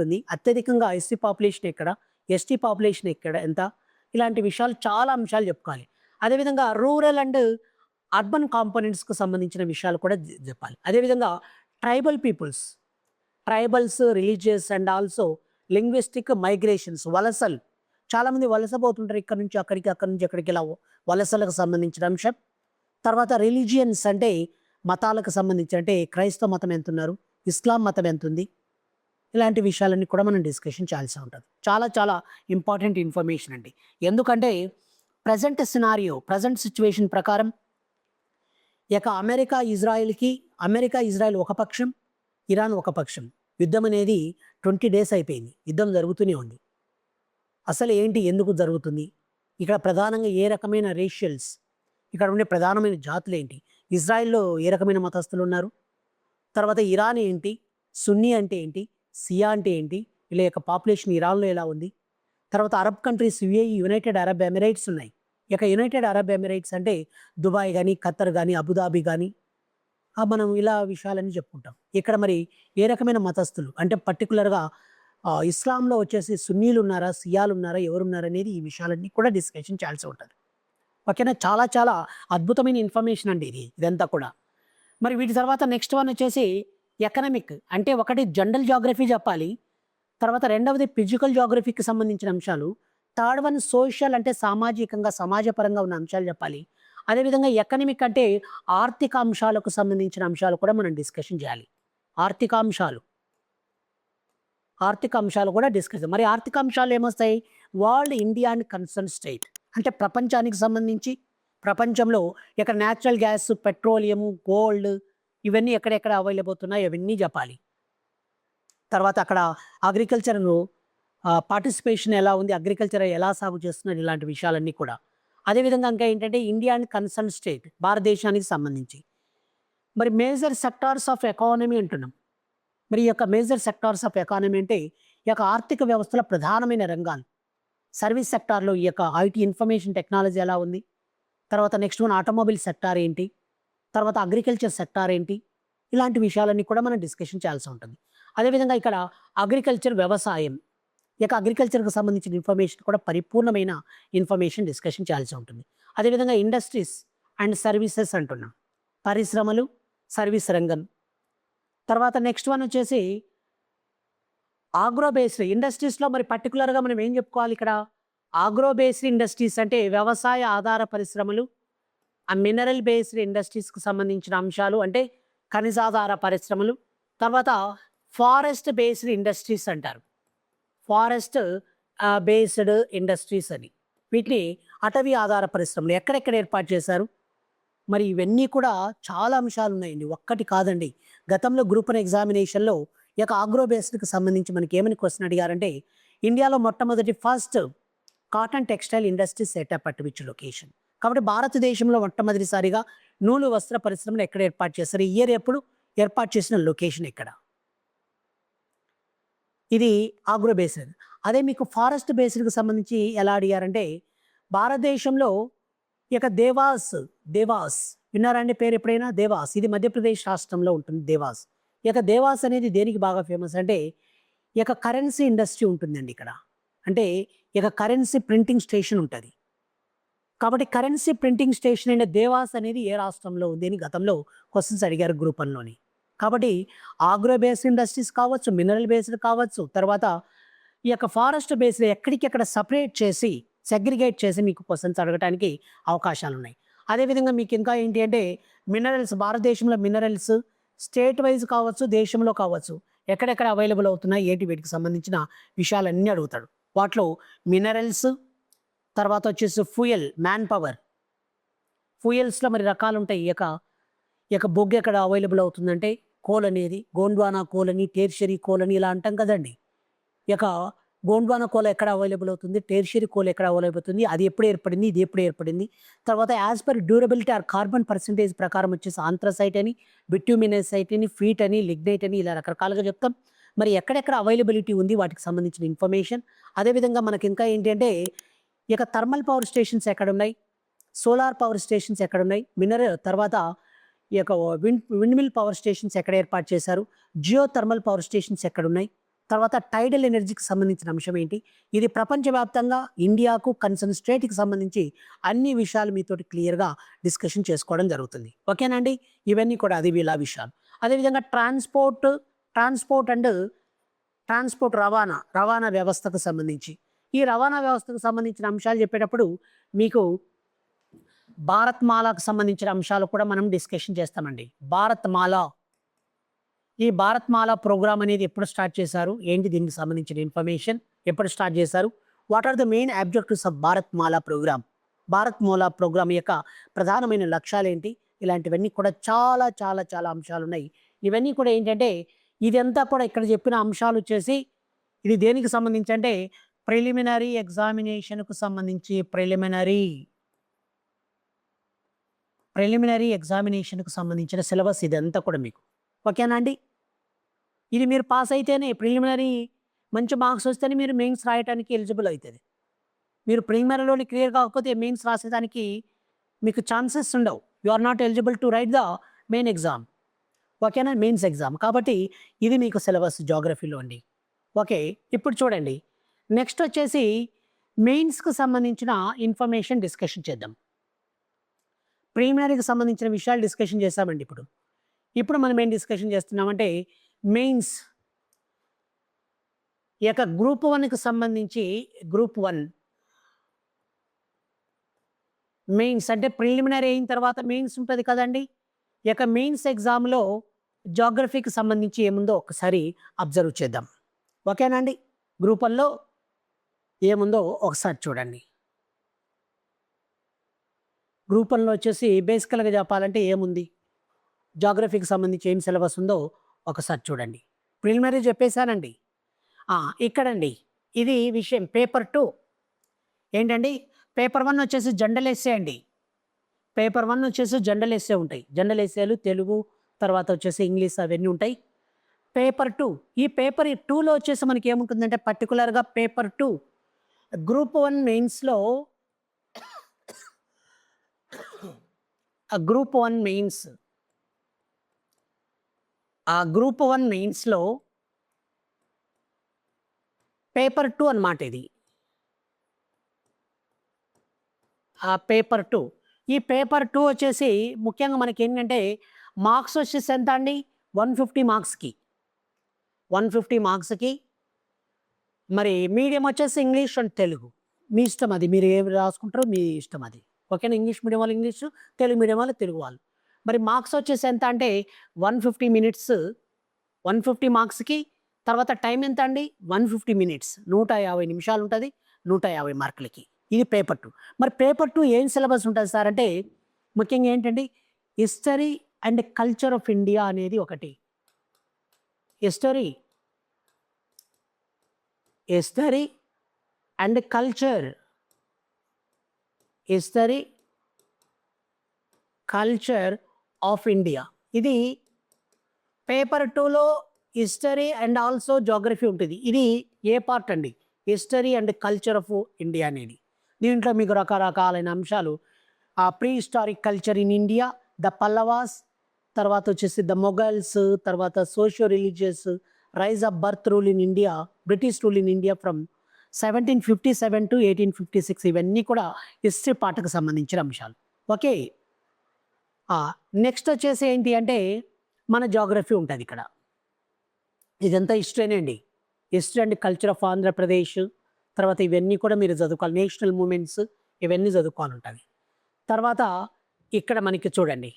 ఉంది, అత్యధికంగా ఎస్సీ పాపులేషన్ ఎక్కడ, ఎస్టీ పాపులేషన్ ఎక్కడ, ఎంత, ఇలాంటి విషయాలు చాలా అంశాలు చెప్పుకోవాలి. అదేవిధంగా రూరల్ అండ్ అర్బన్ కాంపోనెంట్స్కి సంబంధించిన విషయాలు కూడా చెప్పాలి. అదేవిధంగా tribals, religious and also linguistic migrations, వలసలు. చాలామంది వలసపోతుంటారు ఇక్కడ నుంచి అక్కడికి, అక్కడి నుంచి ఎక్కడికి, ఇలా వలసలకు సంబంధించిన అంశం. తర్వాత రిలీజియన్స్ అంటే మతాలకు సంబంధించి, అంటే క్రైస్తవ మతం ఎంత ఉన్నారు, ఇస్లాం మతం ఎంత ఉంది, ఇలాంటి విషయాలన్నీ కూడా మనం డిస్కషన్ చేయాల్సి ఉంటుంది. చాలా చాలా ఇంపార్టెంట్ ఇన్ఫర్మేషన్ అండి. ఎందుకంటే ప్రజెంట్ సినారియో, ప్రజెంట్ సిచ్యువేషన్ ప్రకారం ఇక అమెరికా ఇజ్రాయెల్ ఒక పక్షం, ఇరాన్ ఒక పక్షం. యుద్ధం అనేది 20 డేస్ అయిపోయింది. యుద్ధం జరుగుతూనే ఉంది. అసలు ఏంటి, ఎందుకు జరుగుతుంది, ఇక్కడ ప్రధానంగా ఏ రకమైన రేషియల్స్, ఇక్కడ ఉండే ప్రధానమైన జాతులు ఏంటి, ఇజ్రాయెల్లో ఏ రకమైన మతస్థులు ఉన్నారు, తర్వాత ఇరాన్ ఏంటి, సున్నీ అంటే ఏంటి, సియా అంటే ఏంటి, వీళ్ళ యొక్క పాపులేషన్ ఇరాన్లో ఎలా ఉంది, తర్వాత Arab countries UAE, United Arab Emirates ఉన్నాయి. ఇక యునైటెడ్ అరబ్ ఎమిరేట్స్ అంటే దుబాయ్ కానీ, ఖత్తర్ కానీ, అబుదాబి కానీ, మనం ఇలా విషయాలన్నీ చెప్పుకుంటాం. ఇక్కడ మరి ఏ రకమైన మతస్థులు అంటే పర్టికులర్గా ఇస్లాంలో వచ్చేసి సున్నీలు ఉన్నారా, సియాలు ఉన్నారా, ఎవరున్నారా అనేది ఈ విషయాలన్నీ కూడా డిస్కషన్ చేయాల్సి ఉంటుంది. ఓకేనా. చాలా చాలా అద్భుతమైన ఇన్ఫర్మేషన్ అండి ఇదంతా కూడా. మరి వీటి తర్వాత నెక్స్ట్ వన్ వచ్చేసి ఎకనామిక్, అంటే ఒకటి జనరల్ జాగ్రఫీ చెప్పాలి, తర్వాత రెండవది ఫిజికల్ జాగ్రఫీకి సంబంధించిన అంశాలు, థర్డ్ వన్ సోషల్ అంటే సామాజికంగా సమాజపరంగా ఉన్న అంశాలు చెప్పాలి. అదేవిధంగా ఎకనామిక్ అంటే ఆర్థిక అంశాలకు సంబంధించిన అంశాలు కూడా మనం డిస్కషన్ చేయాలి. ఆర్థిక అంశాలు కూడా డిస్కస్. మరి ఆర్థిక అంశాలు ఏమొస్తాయి, world, India and concern state, అంటే ప్రపంచానికి సంబంధించి ప్రపంచంలో ఇక్కడ న్యాచురల్ గ్యాస్, పెట్రోలియం, గోల్డ్ ఇవన్నీ ఎక్కడెక్కడ అవైలబుల్ అవుతున్నాయి అవన్నీ చెప్పాలి. తర్వాత అక్కడ అగ్రికల్చర్ పార్టిసిపేషన్ ఎలా ఉంది, అగ్రికల్చర్ ఎలా సాగు చేస్తున్నారు, ఇలాంటి విషయాలన్నీ కూడా. అదేవిధంగా ఇంకా ఏంటంటే ఇండియా అండ్ కన్సర్న్ స్టేట్, భారతదేశానికి సంబంధించి మరి మేజర్ సెక్టార్స్ ఆఫ్ ఎకానమీ అంటున్నాం. మరి ఈ యొక్క మేజర్ సెక్టార్స్ ఆఫ్ ఎకానమీ అంటే ఈ యొక్క ఆర్థిక వ్యవస్థలో ప్రధానమైన రంగాలు. సర్వీస్ సెక్టార్లో ఈ యొక్క ఐటీ, ఇన్ఫర్మేషన్ టెక్నాలజీ ఎలా ఉంది, తర్వాత నెక్స్ట్ వన్ ఆటోమొబైల్ సెక్టార్ ఏంటి, తర్వాత అగ్రికల్చర్ సెక్టార్ ఏంటి, ఇలాంటి విషయాలన్నీ కూడా మనం డిస్కషన్ చేయాల్సి ఉంటుంది. అదేవిధంగా ఇక్కడ అగ్రికల్చర్, వ్యవసాయం, ఇక అగ్రికల్చర్కి సంబంధించిన ఇన్ఫర్మేషన్ కూడా పరిపూర్ణమైన ఇన్ఫర్మేషన్ డిస్కషన్ చేయాల్సి ఉంటుంది. అదేవిధంగా ఇండస్ట్రీస్ అండ్ సర్వీసెస్ అంటున్నాం, పరిశ్రమలు, సర్వీస్ రంగం. తర్వాత నెక్స్ట్ వన్ వచ్చేసి ఆగ్రో బేస్డ్ ఇండస్ట్రీస్లో మరి పర్టికులర్గా మనం ఏం చెప్పుకోవాలి, ఇక్కడ ఆగ్రో బేస్డ్ ఇండస్ట్రీస్ అంటే వ్యవసాయ ఆధార పరిశ్రమలు, ఆ మినరల్ బేస్డ్ ఇండస్ట్రీస్కి సంబంధించిన అంశాలు అంటే ఖనిజాధార పరిశ్రమలు, తర్వాత ఫారెస్ట్ బేస్డ్ ఇండస్ట్రీస్ అంటారు, ఫారెస్ట్ బేస్డ్ ఇండస్ట్రీస్ అని. వీటిని అటవీ ఆధార పరిశ్రమలు ఎక్కడెక్కడ ఏర్పాటు చేశారు, మరి ఇవన్నీ కూడా చాలా అంశాలు ఉన్నాయండి, ఒక్కటి కాదండి. గతంలో గ్రూప్ 1 ఎగ్జామినేషన్లో ఈ యొక్క ఆగ్రో బేస్డ్కి సంబంధించి మనకి ఏమని క్వశ్చన్ అడిగారంటే ఇండియాలో మొట్టమొదటి first cotton textile industry setup at which location. కాబట్టి భారతదేశంలో మొట్టమొదటిసారిగా నూలు వస్త్ర పరిశ్రమలు ఎక్కడ ఏర్పాటు చేస్తారు, ఈ ఇయర్ ఎప్పుడు ఏర్పాటు చేసిన లొకేషన్ ఎక్కడ, ఇది ఆగ్రో బేస్డ్. అదే మీకు ఫారెస్ట్ బేస్డ్కి సంబంధించి ఎలా అడిగారంటే భారతదేశంలో ఈ యొక్క దేవాస్ విన్నారండి పేరు ఎప్పుడైనా, దేవాస్, ఇది మధ్యప్రదేశ్ రాష్ట్రంలో ఉంటుంది దేవాస్. ఈ యొక్క దేవాస్ అనేది దేనికి బాగా ఫేమస్ అంటే ఈ యొక్క కరెన్సీ ఇండస్ట్రీ ఉంటుందండి ఇక్కడ, అంటే ఈ యొక్క కరెన్సీ ప్రింటింగ్ స్టేషన్ ఉంటుంది. కాబట్టి కరెన్సీ ప్రింటింగ్ స్టేషన్ అయిన దేవాస్ అనేది ఏ రాష్ట్రంలో ఉంది అని గతంలో క్వశ్చన్స్ అడిగారు గ్రూప్ 1లోని. కాబట్టి ఆగ్రో బేస్డ్ ఇండస్ట్రీస్ కావచ్చు, మినరల్ బేస్డ్ కావచ్చు, తర్వాత ఈ యొక్క ఫారెస్ట్ బేస్డ్ ఎక్కడికెక్కడ సపరేట్ చేసి సెగ్రిగేట్ చేసి మీకు క్వశ్చన్స్ అడగడానికి అవకాశాలు ఉన్నాయి. అదేవిధంగా మీకు ఇంకా ఏంటి అంటే మినరల్స్, భారతదేశంలో మినరల్స్ స్టేట్ వైజ్ కావచ్చు, దేశంలో కావచ్చు, ఎక్కడెక్కడ అవైలబుల్ అవుతున్నాయి ఏంటి, వీటికి సంబంధించిన విషయాలన్నీ అడుగుతాడు. వాటిలో మినరల్స్, తర్వాత వచ్చేసి ఫ్యూయల్, మ్యాన్ పవర్, ఫ్యూయల్స్లో మరి రకాలు ఉంటాయి. ఈ యొక్క బొగ్గు ఎక్కడ అవైలబుల్ అవుతుందంటే కోల్ అనేది గోండ్వానా కోల్ అని, టెర్షియరీ కోల్ అని ఇలా అంటాం కదండి. ఈ యొక్క గోండ్వానా కోల్ ఎక్కడ అవైలబుల్ అవుతుంది, టెర్షియరీ కోల్ ఎక్కడ అవైలబుల్ అవుతుంది, అది ఎప్పుడు ఏర్పడింది, ఇది ఎప్పుడు ఏర్పడింది, తర్వాత as per durability or carbon percentage ప్రకారం వచ్చేసి ఆంథ్రసైట్ అని, బిట్యూమినసైట్ అని, ఫీట్ అని, లిగ్నైట్ అని ఇలా రకరకాలుగా చెప్తాం. మరి ఎక్కడెక్కడ అవైలబిలిటీ ఉంది వాటికి సంబంధించిన ఇన్ఫర్మేషన్. అదేవిధంగా మనకి ఇంకా ఏంటంటే ఈ యొక్క థర్మల్ పవర్ స్టేషన్స్ ఎక్కడున్నాయి, సోలార్ పవర్ స్టేషన్స్ ఎక్కడున్నాయి, తర్వాత ఈ యొక్క విండ్ మిల్ పవర్ స్టేషన్స్ ఎక్కడ ఏర్పాటు చేశారు, జియో థర్మల్ పవర్ స్టేషన్స్ ఎక్కడున్నాయి, తర్వాత టైడల్ ఎనర్జీకి సంబంధించిన అంశం ఏంటి, ఇది ప్రపంచవ్యాప్తంగా ఇండియాకు కన్సర్న్ స్టేట్కి సంబంధించి అన్ని విషయాలు మీతోటి క్లియర్గా డిస్కషన్ చేసుకోవడం జరుగుతుంది. ఓకేనండి, ఇవన్నీ కూడా అది వీళ్ళ విషయాలు. అదేవిధంగా ట్రాన్స్పోర్ట్ రవాణా వ్యవస్థకు సంబంధించి, ఈ రవాణా వ్యవస్థకు సంబంధించిన అంశాలు చెప్పేటప్పుడు మీకు భారత్ మాలాకు సంబంధించిన అంశాలు కూడా మనం డిస్కషన్ చేస్తామండి. భారత్ మాల ఈ భారత్మాల ప్రోగ్రామ్ అనేది ఎప్పుడు స్టార్ట్ చేశారు, ఏంటి దీనికి సంబంధించిన ఇన్ఫర్మేషన్, ఎప్పుడు స్టార్ట్ చేశారు, what are the main objectives of Bharatmala programme, Bharatmala programme యొక్క ప్రధానమైన లక్ష్యాలు ఏంటి, ఇలాంటివన్నీ కూడా చాలా చాలా చాలా అంశాలు ఉన్నాయి. ఇవన్నీ కూడా ఏంటంటే ఇదంతా కూడా ఇక్కడ చెప్పిన అంశాలు వచ్చేసి ఇది దేనికి సంబంధించి అంటే ప్రిలిమినరీ ఎగ్జామినేషన్కు సంబంధించి ప్రిలిమినరీ ఎగ్జామినేషన్కు సంబంధించిన సిలబస్ ఇదంతా కూడా మీకు ఓకేనా అండి. ఇది మీరు పాస్ అయితేనే ప్రిలిమినరీ మంచి మార్క్స్ వస్తేనే మీరు మెయిన్స్ రాయడానికి ఎలిజిబుల్ అవుతుంది. మీరు ప్రిలిమినరీలోని క్లియర్ కాకపోతే మెయిన్స్ రాసేదానికి మీకు ఛాన్సెస్ ఉండవు. You are not eligible to write the main exam. ఓకేనా, మెయిన్స్ ఎగ్జామ్. కాబట్టి ఇది మీకు సిలబస్ జాగ్రఫీలో అండి. ఓకే, ఇప్పుడు చూడండి, నెక్స్ట్ వచ్చేసి మెయిన్స్కి సంబంధించిన ఇన్ఫర్మేషన్ డిస్కషన్ చేద్దాం. ప్రిలిమినరీకి సంబంధించిన విషయాలు డిస్కషన్ చేస్తామండి. ఇప్పుడు మనం ఏం డిస్కషన్ చేస్తున్నామంటే మెయిన్స్ ఈ యొక్క గ్రూప్ 1కి సంబంధించి గ్రూప్ 1 మెయిన్స్ అంటే ప్రిలిమినరీ అయిన తర్వాత మెయిన్స్ ఉంటుంది కదండి. ఈ యొక్క మెయిన్స్ ఎగ్జామ్లో జాగ్రఫీకి సంబంధించి ఏముందో ఒకసారి అబ్జర్వ్ చేద్దాం. ఓకేనా అండి. గ్రూప్ 1లో ఏముందో ఒకసారి చూడండి. గ్రూప్ 1లో వచ్చేసి బేసికల్గా చెప్పాలంటే ఏముంది, జాగ్రఫీకి సంబంధించి ఏం సిలబస్ ఉందో ఒకసారి చూడండి. ప్రిలిమినరీ చెప్పేశానండి. ఇక్కడండి ఇది విషయం. పేపర్ 2 ఏంటండి, పేపర్ 1 వచ్చేసి జనరల్ ఎస్సే అండి. పేపర్ 1 వచ్చేసి జనరల్ ఎస్సే ఉంటాయి. జనరల్ ఎస్సేలు తెలుగు, తర్వాత వచ్చేసి ఇంగ్లీష్ అవన్నీ ఉంటాయి. పేపర్ 2, ఈ పేపర్ 2లో వచ్చేసి మనకి ఏముంటుందంటే పర్టికులర్గా పేపర్ 2 గ్రూప్ 1 మెయిన్స్లో గ్రూప్ 1 మెయిన్స్ గ్రూప్ 1 మెయిన్స్లో పేపర్ 2 అన్నమాట ఇది. పేపర్ 2, ఈ పేపర్ 2 వచ్చేసి ముఖ్యంగా మనకి ఏంటంటే మార్క్స్ వచ్చేసి ఎంత అండి, 150 మార్క్స్కి 150 మార్క్స్కి. మరి మీడియం వచ్చేసి ఇంగ్లీష్ అండ్ తెలుగు, మీ ఇష్టం అది, మీరు ఏమి రాసుకుంటారో మీ ఇష్టం అది. ఓకేనా, ఇంగ్లీష్ మీడియం వాళ్ళు ఇంగ్లీషు, తెలుగు మీడియం వాళ్ళు తెలుగు వాళ్ళు. మరి మార్క్స్ వచ్చేసి ఎంత అంటే 150 మినిట్స్, 150 మార్క్స్కి. తర్వాత టైం ఎంత అండి, 150 మినిట్స్, 150 నిమిషాలు ఉంటుంది, 150 మార్కులకి. ఇది పేపర్ 2. మరి పేపర్ 2 ఏం సిలబస్ ఉంటుంది సార్ అంటే ముఖ్యంగా ఏంటండి, history and culture of India అనేది ఒకటి. History and culture, history culture of India. ఇది పేపర్ 2లో హిస్టరీ అండ్ ఆల్సో జాగ్రఫీ ఉంటుంది. ఇది ఏ పార్ట్ అండి, history and culture of India అనేది. దీంట్లో మీకు రకరకాలైన అంశాలు, prehistoric culture in India, the Pallavas, తర్వాత వచ్చేసి ద మొఘల్స్, తర్వాత socio religious, rise of birth rule in India, British rule in India from 1757 to 1856. ఇవన్నీ కూడా హిస్టరీ పార్ట్కి సంబంధించిన అంశాలు. ఓకే, నెక్స్ట్ వచ్చేసి ఏంటి అంటే మన జాగ్రఫీ ఉంటుంది ఇక్కడ. ఇదంతా హిస్టరీనే అండి, history and culture of Andhra Pradesh. తర్వాత ఇవన్నీ కూడా మీరు చదువుకోవాలి, నేషనల్ మూమెంట్స్ ఇవన్నీ చదువుకోవాలి ఉంటుంది. తర్వాత ఇక్కడ మనకి చూడండి,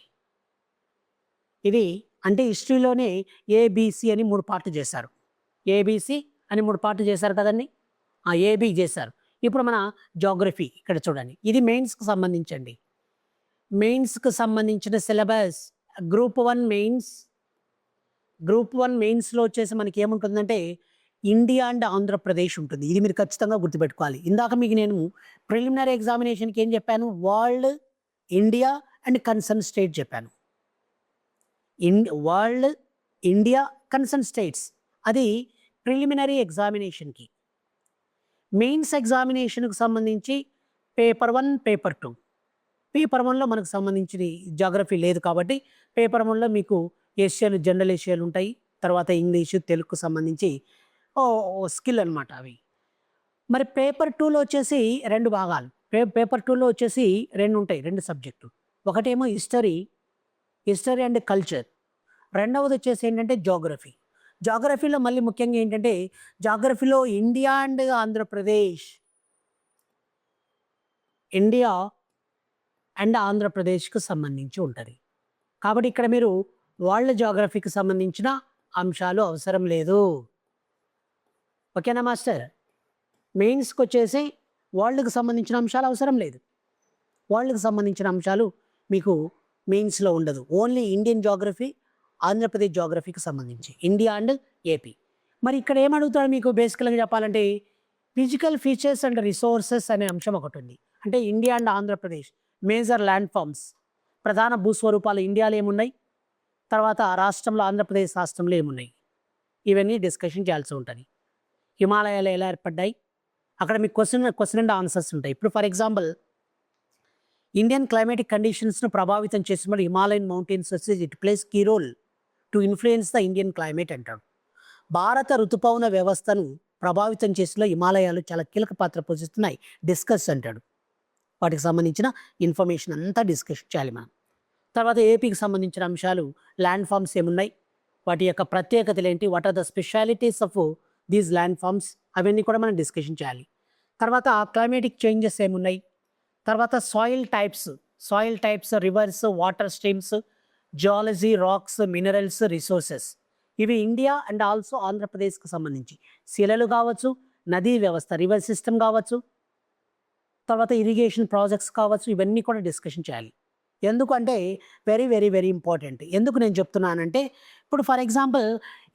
ఇది అంటే హిస్టరీలోనే ఏబిసి అని 3 పార్ట్లు చేశారు. ఏబిసి అని 3 పార్ట్లు చేశారు కదండి, ఏబి చేశారు. ఇప్పుడు మన జాగ్రఫీ ఇక్కడ చూడండి, ఇది మెయిన్స్కి సంబంధించండి. మెయిన్స్కి సంబంధించిన సిలబస్ గ్రూప్ 1 మెయిన్స్. గ్రూప్ 1 మెయిన్స్లో వచ్చేసి మనకి ఏముంటుందంటే ఇండియా అండ్ ఆంధ్రప్రదేశ్ ఉంటుంది. ఇది మీరు ఖచ్చితంగా గుర్తుపెట్టుకోవాలి. ఇందాక మీకు నేను ప్రిలిమినరీ ఎగ్జామినేషన్కి ఏం చెప్పాను, world, India and concern state చెప్పాను. వరల్డ్, ఇండియా, కన్సర్న్ స్టేట్స్, అది ప్రిలిమినరీ ఎగ్జామినేషన్కి. మెయిన్స్ ఎగ్జామినేషన్కి సంబంధించి పేపర్ 1, పేపర్ 2. పేపర్ 1లో మనకు సంబంధించిన జాగ్రఫీ లేదు కాబట్టి పేపర్ 1లో మీకు ఏషియాలు, జనరల్ ఏషియాలు ఉంటాయి. తర్వాత ఇంగ్లీషు, తెలుగుకు సంబంధించి స్కిల్ అనమాట అవి. మరి పేపర్ 2లో వచ్చేసి 2 భాగాలు. పేపర్ 2లో వచ్చేసి 2 ఉంటాయి, 2 సబ్జెక్టు. ఒకటేమో హిస్టరీ అండ్ కల్చర్, రెండవది వచ్చేసి ఏంటంటే జాగ్రఫీ. జాగ్రఫీలో మళ్ళీ ముఖ్యంగా ఏంటంటే జాగ్రఫీలో India and Andhra Pradesh, India and ఆంధ్రప్రదేశ్కు సంబంధించి ఉంటుంది. కాబట్టి ఇక్కడ మీరు వరల్డ్ జాగ్రఫీకి సంబంధించిన అంశాలు అవసరం లేదు. ఓకేనా మాస్టర్? మెయిన్స్కి వచ్చేసి వరల్డ్కి సంబంధించిన అంశాలు అవసరం లేదు. వరల్డ్కి సంబంధించిన అంశాలు మీకు మెయిన్స్లో ఉండదు. ఓన్లీ ఇండియన్ జాగ్రఫీ, ఆంధ్రప్రదేశ్ జాగ్రఫీకి సంబంధించి, ఇండియా అండ్ ఏపీ. మరి ఇక్కడ ఏమడుగుతాడు మీకు బేసికల్గా చెప్పాలంటే ఫిజికల్ ఫీచర్స్ అండ్ రిసోర్సెస్ అనే అంశం ఒకటి ఉంది. అంటే India and Andhra Pradesh major land forms, ప్రధాన భూస్వరూపాలు ఇండియాలో ఏమున్నాయి, తర్వాత రాష్ట్రంలో ఆంధ్రప్రదేశ్ రాష్ట్రంలో ఏమున్నాయి, ఇవన్నీ డిస్కషన్ చేయాల్సి ఉంటుంది. హిమాలయాలు ఎలా ఏర్పడ్డాయి, అక్కడ మీకు క్వశ్చన్ అండ్ ఆన్సర్స్ ఉంటాయి. ఇప్పుడు ఫర్ ఎగ్జాంపుల్ ఇండియన్ క్లైమేటిక్ కండిషన్స్ను ప్రభావితం చేసిన హిమాలయన్ మౌంటైన్స్ వచ్చేసి it plays key role to influence the Indian climate అంటాడు. భారత ఋతుపవన వ్యవస్థను ప్రభావితం చేసిన హిమాలయాలు చాలా కీలక పాత్ర పోషిస్తున్నాయి, డిస్కస్ అంటాడు. వాటికి సంబంధించిన ఇన్ఫర్మేషన్ అంతా డిస్కస్ చేయాలి మనం. తర్వాత ఏపీకి సంబంధించిన అంశాలు, ల్యాండ్ ఫామ్స్ ఏమున్నాయి, వాటి యొక్క ప్రత్యేకతలు ఏంటి, what are the specialities of these land forms, అవన్నీ కూడా మనం డిస్కషన్ చేయాలి. తర్వాత క్లైమేటిక్ చేంజెస్ ఏమున్నాయి, తర్వాత soil types, rivers, water streams, geology, rocks, minerals, resources, ఇవి ఇండియా అండ్ ఆల్సో ఆంధ్రప్రదేశ్కి సంబంధించి శిలలు కావచ్చు, నదీ వ్యవస్థ, రివర్ సిస్టమ్ కావచ్చు, తర్వాత ఇరిగేషన్ ప్రాజెక్ట్స్ కావచ్చు, ఇవన్నీ కూడా డిస్కషన్ చేయాలి. ఎందుకంటే వెరీ వెరీ వెరీ ఇంపార్టెంట్. ఎందుకు నేను చెప్తున్నానంటే ఇప్పుడు ఫర్ ఎగ్జాంపుల్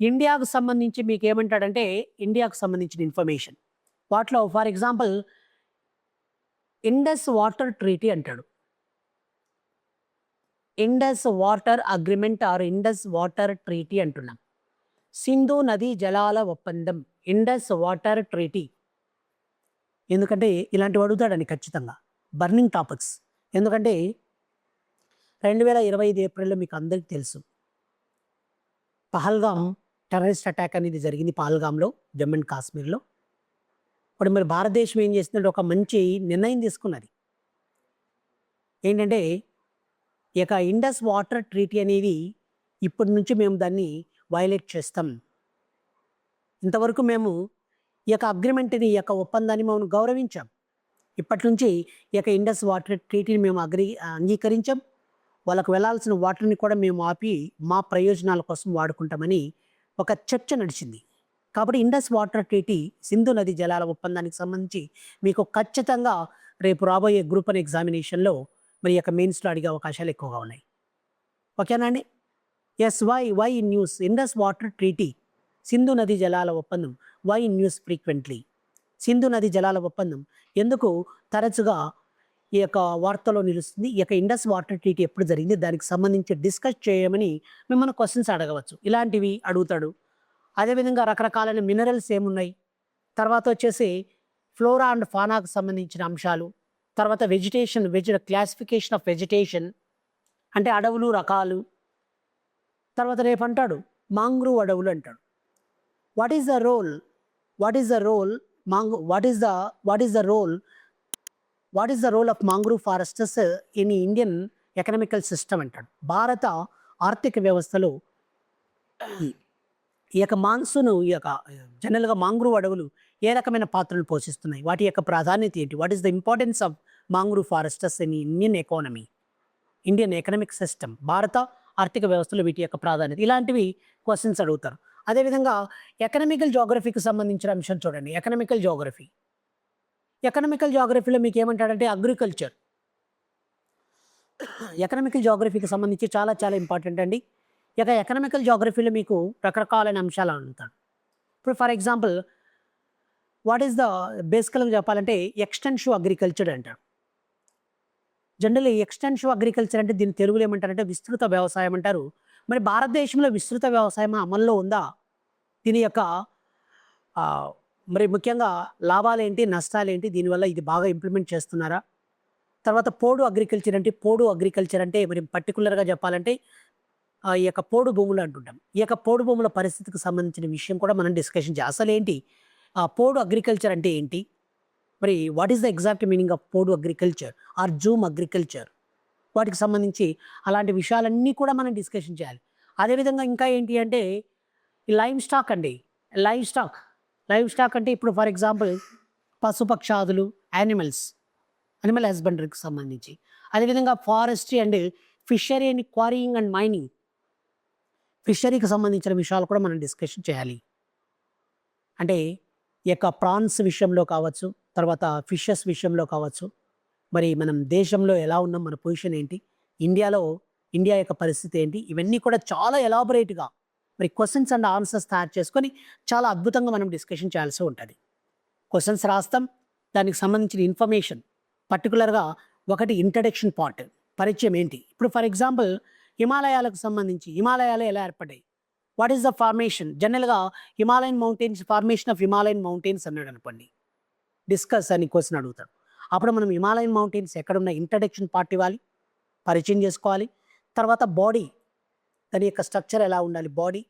ఇండియాకు సంబంధించి మీకు ఏమంటాడంటే ఇండియాకు సంబంధించిన ఇన్ఫర్మేషన్ వాటిలో for example Indus water treaty అంటాడు. Indus water agreement or Indus water treaty అంటున్నాం. సింధు నదీ జలాల ఒప్పందం, ఇండస్ వాటర్ ట్రీటీ. ఎందుకంటే ఇలాంటివి అడుగుతాడని ఖచ్చితంగా బర్నింగ్ టాపిక్స్. ఎందుకంటే 2025 ఏప్రిల్లో మీకు అందరికీ తెలుసు పహల్గామ్ టెర్రరిస్ట్ అటాక్ అనేది జరిగింది, పహల్గామ్లో, జమ్మూ అండ్ కాశ్మీర్లో. ఇప్పుడు మరి భారతదేశం ఏం చేస్తుందంటే ఒక మంచి నిర్ణయం తీసుకున్నది. ఏంటంటే ఈ యొక్క ఇండస్ వాటర్ ట్రీటీ అనేది ఇప్పటి నుంచి మేము దాన్ని వైలేట్ చేస్తాం. ఇంతవరకు మేము ఈ యొక్క అగ్రిమెంట్ని, ఈ యొక్క ఒప్పందాన్ని మేము గౌరవించాం. ఇప్పటి నుంచి ఈ యొక్క ఇండస్ వాటర్ ట్రీటీని మేము అంగీకరించాం. వాళ్ళకు వెళ్ళాల్సిన వాటర్ని కూడా మేము ఆపి మా ప్రయోజనాల కోసం వాడుకుంటామని ఒక చర్చ నడిచింది. కాబట్టి ఇండస్ వాటర్ ట్రీటీ, సింధు నది జలాల ఒప్పందానికి సంబంధించి మీకు ఖచ్చితంగా రేపు రాబోయే గ్రూప్ 1 ఎగ్జామినేషన్లో మరి యొక్క మెయిన్స్లో అడిగే అవకాశాలు ఎక్కువగా ఉన్నాయి. ఓకేనా అండి? Yes, why in news Indus water treaty, సింధు నది జలాల ఒప్పందం, వై ఇన్ న్యూస్ ఫ్రీక్వెంట్లీ. సింధు నది జలాల ఒప్పందం ఎందుకు తరచుగా ఈ యొక్క వార్తలో నిలుస్తుంది, ఈ యొక్క ఇండస్ వాటర్ ట్రీటీ ఎప్పుడు జరిగింది, దానికి సంబంధించి డిస్కస్ చేయమని మిమ్మల్ని క్వశ్చన్స్ అడగవచ్చు. ఇలాంటివి అడుగుతాడు. అదేవిధంగా రకరకాలైన మినరల్స్ ఏమున్నాయి, తర్వాత వచ్చేసి ఫ్లోరా అండ్ ఫానాకు సంబంధించిన అంశాలు, తర్వాత క్లాసిఫికేషన్ ఆఫ్ వెజిటేషన్ అంటే అడవులు రకాలు, తర్వాత రేపు అంటాడు మాంగ్రూవ్ అడవులు అంటాడు. What is the role of mangrove forests in Indian economical system అంటాడు. భారత ఆర్థిక వ్యవస్థలో ఈ యొక్క జనరల్గా మాంగ్రూవ్ అడవులు ఏ రకమైన పాత్రను పోషిస్తున్నాయి, వాటి యొక్క ప్రాధాన్యత ఏంటి, what is the importance of mangrove forests in Indian economic system, భారత ఆర్థిక వ్యవస్థలో వీటి యొక్క ప్రాధాన్యత, ఇలాంటివి క్వశ్చన్స్ అడుగుతారు. అదేవిధంగా ఎకనామికల్ జాగ్రఫీకి సంబంధించిన అంశం చూడండి. ఎకనామికల్ జాగ్రఫీలో మీకు ఏమంటాడంటే అగ్రికల్చర్. ఎకనామికల్ జాగ్రఫీకి సంబంధించి చాలా చాలా ఇంపార్టెంట్ అండి. ఇక ఎకనామికల్ జాగ్రఫీలో మీకు రకరకాలైన అంశాలు అడుగుతాడు. ఇప్పుడు for example what is the బేసికల్గా చెప్పాలంటే ఎక్స్టెన్సివ్ అగ్రికల్చర్ అంటారు. జనరల్లీ ఎక్స్టెన్సివ్ అగ్రికల్చర్ అంటే దీని తెలుగులో ఏమంటారంటే విస్తృత వ్యవసాయం అంటారు. మరి భారతదేశంలో విస్తృత వ్యవసాయం అమల్లో ఉందా, దీని యొక్క మరి ముఖ్యంగా లాభాలేంటి, నష్టాలేంటి, దీనివల్ల ఇది బాగా ఇంప్లిమెంట్ చేస్తున్నారా? తర్వాత పోడు అగ్రికల్చర్ అంటే మరి పర్టికులర్గా చెప్పాలంటే ఈ యొక్క పోడు భూములు అంటుంటాం. ఈ యొక్క పోడు భూముల పరిస్థితికి సంబంధించిన విషయం కూడా మనం డిస్కషన్ చేయాలి. అసలు ఏంటి పోడు అగ్రికల్చర్ అంటే ఏంటి, మరి what is the exact meaning of పోడు అగ్రికల్చర్ ఆర్ జూమ్ అగ్రికల్చర్, వాటికి సంబంధించి అలాంటి విషయాలన్నీ కూడా మనం డిస్కషన్ చేయాలి. అదేవిధంగా ఇంకా ఏంటి అంటే ఈ లైవ్ స్టాక్ అంటే ఇప్పుడు ఫర్ ఎగ్జాంపుల్ పశుపక్షాదులు, యానిమల్ హస్బెండరీకి సంబంధించి, అదేవిధంగా forestry and fishery and quarrying and mining, ఫిషరీకి సంబంధించిన విషయాలు కూడా మనం డిస్కషన్ చేయాలి. అంటే ఈ యొక్క ప్రాన్స్ విషయంలో కావచ్చు, తర్వాత ఫిషెస్ విషయంలో కావచ్చు, మరి మనం దేశంలో ఎలా ఉన్నాం, మన పొజిషన్ ఏంటి, ఇండియాలో ఇండియా యొక్క పరిస్థితి ఏంటి, ఇవన్నీ కూడా చాలా ఎలాబొరేట్‌గా మరి క్వెషన్స్ అండ్ ఆన్సర్స్ తయారు చేసుకొని చాలా అద్భుతంగా మనం డిస్కషన్ చేయాల్సి ఉంటుంది. క్వెషన్స్ రాస్తాం, దానికి సంబంధించిన ఇన్ఫర్మేషన్ పర్టికులర్‌గా ఒకటి ఇంట్రడక్షన్ పార్ట్, పరిచయం ఏంటి. ఇప్పుడు ఫర్ ఎగ్జాంపుల్ హిమాలయాలకు సంబంధించి హిమాలయాలు ఎలా ఏర్పడ్డాయి, వాట్ ఈస్ ద ఫార్మేషన్, జనరల్‌గా Himalayan mountains, formation of Himalayan mountains అన్నాడు అనుకోండి, డిస్కస్ అని క్వెషన్ అడుగుతాడు. అప్పుడు మనం హిమాలయన్ మౌంటైన్స్ ఎక్కడున్న ఇంట్రడక్షన్ పార్ట్ ఇవ్వాలి, పరిచయం చేసుకోవాలి. తర్వాత బాడీ, దాని యొక్క స్ట్రక్చర్ ఎలా ఉండాలి బాడీ,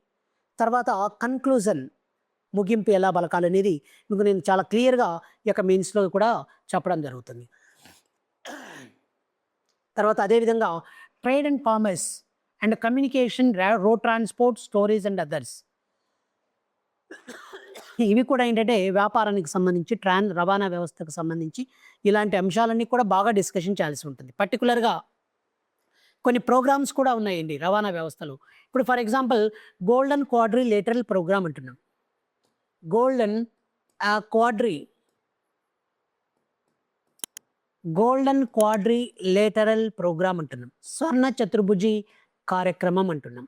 తర్వాత కన్క్లూజన్, ముగింపు ఎలా పలకాలనేది మీకు నేను చాలా క్లియర్‌గా ఈ యొక్క మెయిన్స్‌లో కూడా చెప్పడం జరుగుతుంది. తర్వాత అదేవిధంగా trade and commerce and communication, road transport, storage and others, ఇవి కూడా ఏంటంటే వ్యాపారానికి సంబంధించి, రవాణా వ్యవస్థకు సంబంధించి ఇలాంటి అంశాలన్నీ కూడా బాగా డిస్కషన్ చేయాల్సి ఉంటుంది. పర్టికులర్‌గా కొన్ని ప్రోగ్రామ్స్ కూడా ఉన్నాయండి రవాణా వ్యవస్థలో. ఇప్పుడు for example golden quadrilateral programme అంటున్నాం. గోల్డెన్ క్వాడ్రిలేటరల్ ప్రోగ్రామ్ అంటున్నాం. స్వర్ణ చతుర్భుజి కార్యక్రమం అంటున్నాం.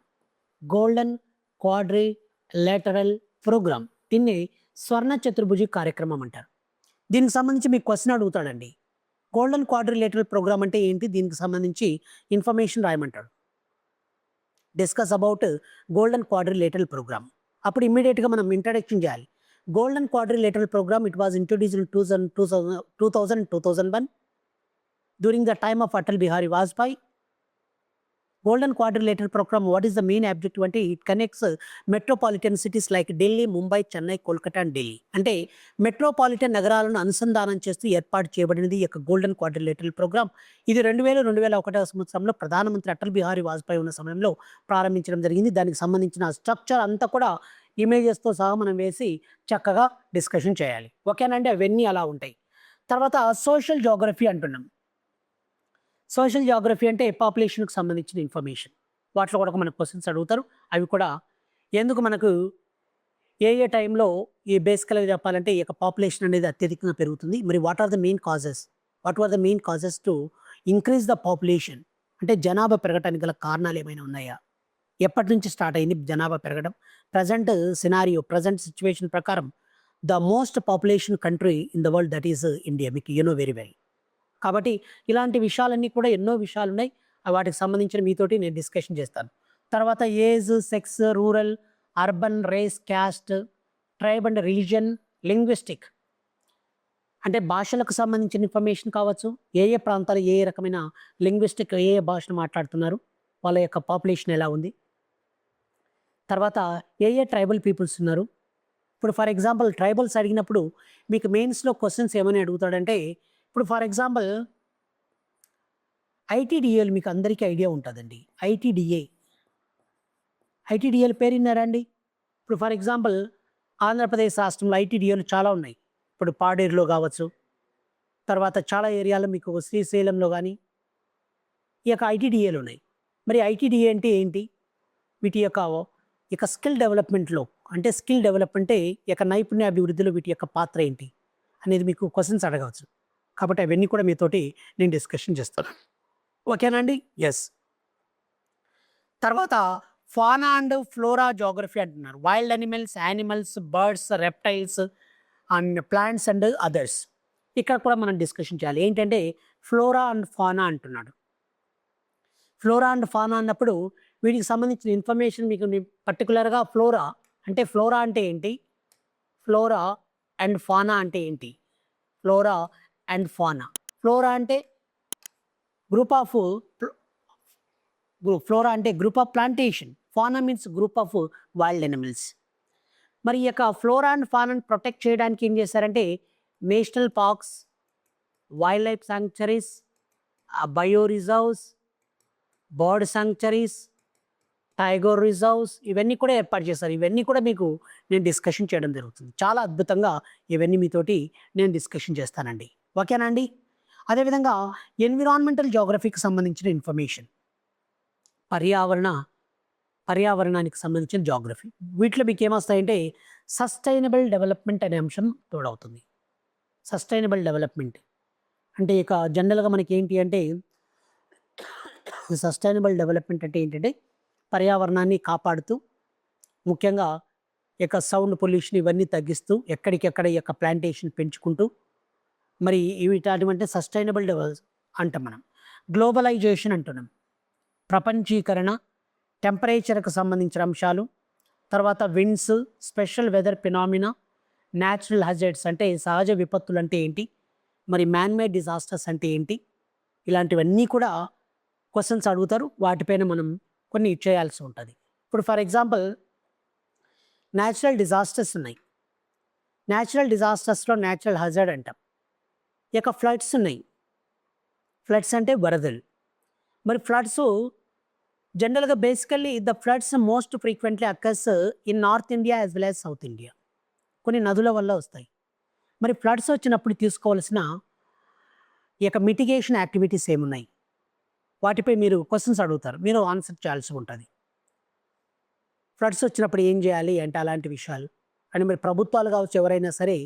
గోల్డెన్ క్వాడ్రిలేటరల్ ప్రోగ్రామ్, దీన్ని స్వర్ణ చతుర్భుజి కార్యక్రమం అంటారు. దీనికి సంబంధించి మీకు క్వశ్చన్ అడుగుతాడండి, గోల్డెన్ క్వాడ్రిలేటరల్ ప్రోగ్రామ్ అంటే ఏంటి, దీనికి సంబంధించి ఇన్ఫర్మేషన్ రాయమంటాడు. Discuss about golden quadrilateral programme. అప్పుడు ఇమ్మీడియట్గా మనం ఇంట్రడక్షన్ చేయాలి. Golden quadrilateral programme, it was introduced in 2001 during the time of Atal Bihari Vajpayee. Golden quadrilateral programme, what is the main objective అంటే it connects metropolitan cities like Delhi, Mumbai, Chennai, Kolkata and Delhi. అంటే మెట్రోపాలిటన్ నగరాలను అనుసంధానం చేస్తూ ఏర్పాటు చేయబడినది ఈ యొక్క గోల్డెన్ క్వాడ్రిలేటరల్ ప్రోగ్రామ్. ఇది 2001 సంవత్సరంలో ప్రధానమంత్రి అటల్ బిహారీ వాజ్పేయి ఉన్న సమయంలో ప్రారంభించడం జరిగింది. దానికి సంబంధించిన స్ట్రక్చర్ అంతా కూడా ఇమేజెస్తో సహా మనం వేసి చక్కగా డిస్కషన్ చేయాలి. ఓకేనండి, అవన్నీ అలా ఉంటాయి. తర్వాత సోషల్ జాగ్రఫీ అంటున్నాం. సోషల్ జాగ్రఫీ అంటే పాపులేషన్కి సంబంధించిన ఇన్ఫర్మేషన్, వాటిలో కూడా మనకు క్వశ్చన్స్ అడుగుతారు. అవి కూడా ఎందుకు మనకు ఏ టైంలో ఈ బేసికల్గా చెప్పాలంటే ఈ యొక్క పాపులేషన్ అనేది అత్యధికంగా పెరుగుతుంది, మరి what are the main causes to increase the population, అంటే జనాభా పెరగడానికి గల కారణాలు ఏమైనా ఉన్నాయా, ఎప్పటి నుంచి స్టార్ట్ అయింది జనాభా పెరగడం, ప్రజెంట్ సిచ్యువేషన్ ప్రకారం the most population country in the world that is India, మీకు వెరీ వెల్. కాబట్టి ఇలాంటి విషయాలన్నీ కూడా ఎన్నో విషయాలు ఉన్నాయి, వాటికి సంబంధించిన మీతోటి నేను డిస్కషన్ చేస్తాను. తర్వాత age, sex, rural, urban, race, caste, tribe and religion, linguistic, అంటే భాషలకు సంబంధించిన ఇన్ఫర్మేషన్ కావచ్చు, ఏ ప్రాంతాలు ఏ రకమైన లింగ్విస్టిక్, ఏ భాషను మాట్లాడుతున్నారు, వాళ్ళ యొక్క పాపులేషన్ ఎలా ఉంది, తర్వాత ఏ ట్రైబల్ పీపుల్స్ ఉన్నారు. ఇప్పుడు ఫర్ ఎగ్జాంపుల్ ట్రైబల్స్ అడిగినప్పుడు మీకు మెయిన్స్లో క్వశ్చన్స్ ఏమని అడుగుతాడంటే, ఇప్పుడు ఫర్ ఎగ్జాంపుల్ ఐటీడీఏలు మీకు అందరికీ ఐడియా ఉంటుందండి. ఐటీడీఏల పేరు విన్నారా అండి? ఇప్పుడు ఫర్ ఎగ్జాంపుల్ ఆంధ్రప్రదేశ్ రాష్ట్రంలో ఐటీడీఏలు చాలా ఉన్నాయి. ఇప్పుడు పాడేరులో కావచ్చు, తర్వాత చాలా ఏరియాలో మీకు శ్రీశైలంలో కానీ ఈ యొక్క ఐటీడీఏలు ఉన్నాయి. మరి ఐటీడీఏ అంటే ఏంటి, వీటి యొక్క స్కిల్ డెవలప్మెంట్లో, అంటే స్కిల్ డెవలప్మెంటే ఈ యొక్క నైపుణ్య అభివృద్ధిలో వీటి యొక్క పాత్ర ఏంటి అనేది మీకు క్వశ్చన్స్ అడగవచ్చు. కాబట్టి అవన్నీ కూడా మీతోటి నేను డిస్కషన్ చేస్తాను. ఓకేనండి? ఎస్. తర్వాత ఫానా అండ్ ఫ్లోరా జాగ్రఫీ అంటున్నారు. Wild animals, birds, reptiles and plants and others. ఇక్కడ కూడా మనం డిస్కషన్ చేయాలి. ఏంటంటే ఫ్లోరా అండ్ ఫానా అంటున్నాడు. ఫ్లోరా అండ్ ఫానా అన్నప్పుడు వీటికి సంబంధించిన ఇన్ఫర్మేషన్ మీకు పర్టికులర్గా ఫ్లోరా అంటే ఏంటి, ఫ్లోరా అండ్ ఫానా అంటే ఏంటి, ఫ్లోరా అండ్ ఫానా. ఫ్లోరా అంటే group of plantation, fauna means group of wild animals. మరి ఈ యొక్క ఫ్లోరా అండ్ ఫానాను ప్రొటెక్ట్ చేయడానికి ఏం చేశారంటే national parks, wild life sanctuaries, bio reserves, bird sanctuaries, tiger reserves, ఇవన్నీ కూడా ఏర్పాటు చేశారు. ఇవన్నీ కూడా మీకు నేను డిస్కషన్ చేయడం జరుగుతుంది. చాలా అద్భుతంగా ఇవన్నీ మీతోటి నేను డిస్కషన్ చేస్తానండి. ఓకేనా అండి? అదేవిధంగా ఎన్విరాన్మెంటల్ జాగ్రఫీకి సంబంధించిన ఇన్ఫర్మేషన్, పర్యావరణానికి సంబంధించిన జాగ్రఫీ. వీటిలో మీకు ఏమొస్తాయంటే సస్టైనబుల్ డెవలప్మెంట్ అనే అంశం తోడవుతుంది. సస్టైనబుల్ డెవలప్మెంట్ అంటే ఇక జనరల్గా మనకి ఏంటి అంటే సస్టైనబుల్ డెవలప్మెంట్ అంటే ఏంటంటే పర్యావరణాన్ని కాపాడుతూ ముఖ్యంగా యొక్క సౌండ్ పొల్యూషన్ ఇవన్నీ తగ్గిస్తూ ఎక్కడికెక్కడ ఈ యొక్క ప్లాంటేషన్ పెంచుకుంటూ మరి వీటటువంటి సస్టైనబుల్ డెవలప్ అంటాం మనం. గ్లోబలైజేషన్ అంటున్నాం. ప్రపంచీకరణ, టెంపరేచర్కి సంబంధించిన అంశాలు, తర్వాత winds, special weather phenomena, natural hazards అంటే సహజ విపత్తులు అంటే ఏంటి, మరి మ్యాన్మేడ్ డిజాస్టర్స్ అంటే ఏంటి, ఇలాంటివన్నీ కూడా క్వశ్చన్స్ అడుగుతారు. వాటిపైన మనం కొన్ని చేయాల్సి ఉంటుంది. ఇప్పుడు ఫర్ ఎగ్జాంపుల్ న్యాచురల్ డిజాస్టర్స్ ఉన్నాయి. న్యాచురల్ డిజాస్టర్స్లో న్యాచురల్ హజార్డ్ అంటాం. ఇక ఫ్లడ్స్ ఉన్నాయి. ఫ్లడ్స్ అంటే వరదలు. మరి ఫ్లడ్స్ జనరల్గా basically the floods most frequently occurs in north India as well as south India. కొన్ని నదుల వల్ల వస్తాయి. మరి ఫ్లడ్స్ వచ్చినప్పుడు తీసుకోవాల్సిన ఈ యొక్క మిటిగేషన్ యాక్టివిటీస్ ఏమున్నాయి, వాటిపై మీరు క్వశ్చన్స్ అడుగుతారు, మీరు ఆన్సర్ చేయాల్సి ఉంటుంది. ఫ్లడ్స్ వచ్చినప్పుడు ఏం చేయాలి అంటే అలాంటి విషయాలు అని మరి ప్రభుత్వాలు కావచ్చు ఎవరైనా సరే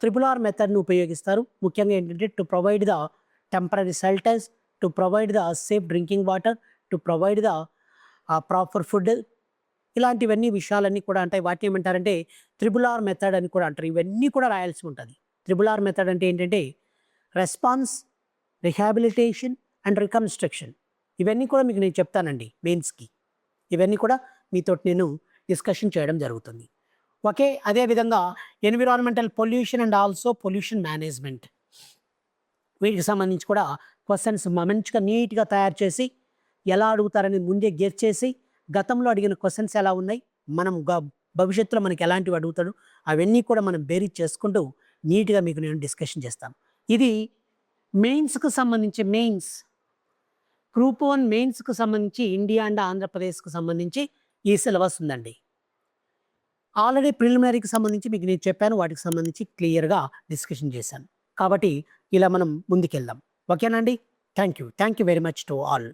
RRR మెథడ్ని ఉపయోగిస్తారు. ముఖ్యంగా ఏంటంటే to provide the temporary shelters, to provide the safe drinking water, to provide the proper food, ఇలాంటివన్నీ విషయాలన్నీ కూడా అంటే వాటిని ఏమంటారంటే RRR మెథడ్ అని కూడా అంటారు. ఇవన్నీ కూడా రాయాల్సి ఉంటుంది. RRR మెథడ్ అంటే ఏంటంటే రెస్పాన్స్, రిహాబిలిటేషన్ అండ్ రికన్స్ట్రక్షన్. ఇవన్నీ కూడా మీకు నేను చెప్తానండి మెయిన్స్కి. ఇవన్నీ కూడా మీతో నేను డిస్కషన్ చేయడం జరుగుతుంది. ఓకే, అదేవిధంగా environmental pollution and also pollution management, వీటికి సంబంధించి కూడా క్వశ్చన్స్ మంచిగా నీట్గా తయారు చేసి ఎలా అడుగుతారని ముందే గెస్ చేసి గతంలో అడిగిన క్వశ్చన్స్ ఎలా ఉన్నాయి, మనం భవిష్యత్తులో మనకి ఎలాంటివి అడుగుతాడు అవన్నీ కూడా మనం బేరీజ్ చేసుకుంటూ నీట్గా మీకు నేను డిస్కషన్ చేస్తాను. ఇది మెయిన్స్కి సంబంధించి గ్రూప్ 1 మెయిన్స్కి సంబంధించి ఇండియా అండ్ ఆంధ్రప్రదేశ్కి సంబంధించి ఈ సిలబస్ ఉందండి. ఆల్రెడీ ప్రిలిమినరీకి సంబంధించి మీకు నేను చెప్పాను, వాటికి సంబంధించి క్లియర్గా డిస్కషన్ చేశాను. కాబట్టి ఇలా మనం ముందుకెళ్దాం. ఓకేనండి. Thank you very much to all.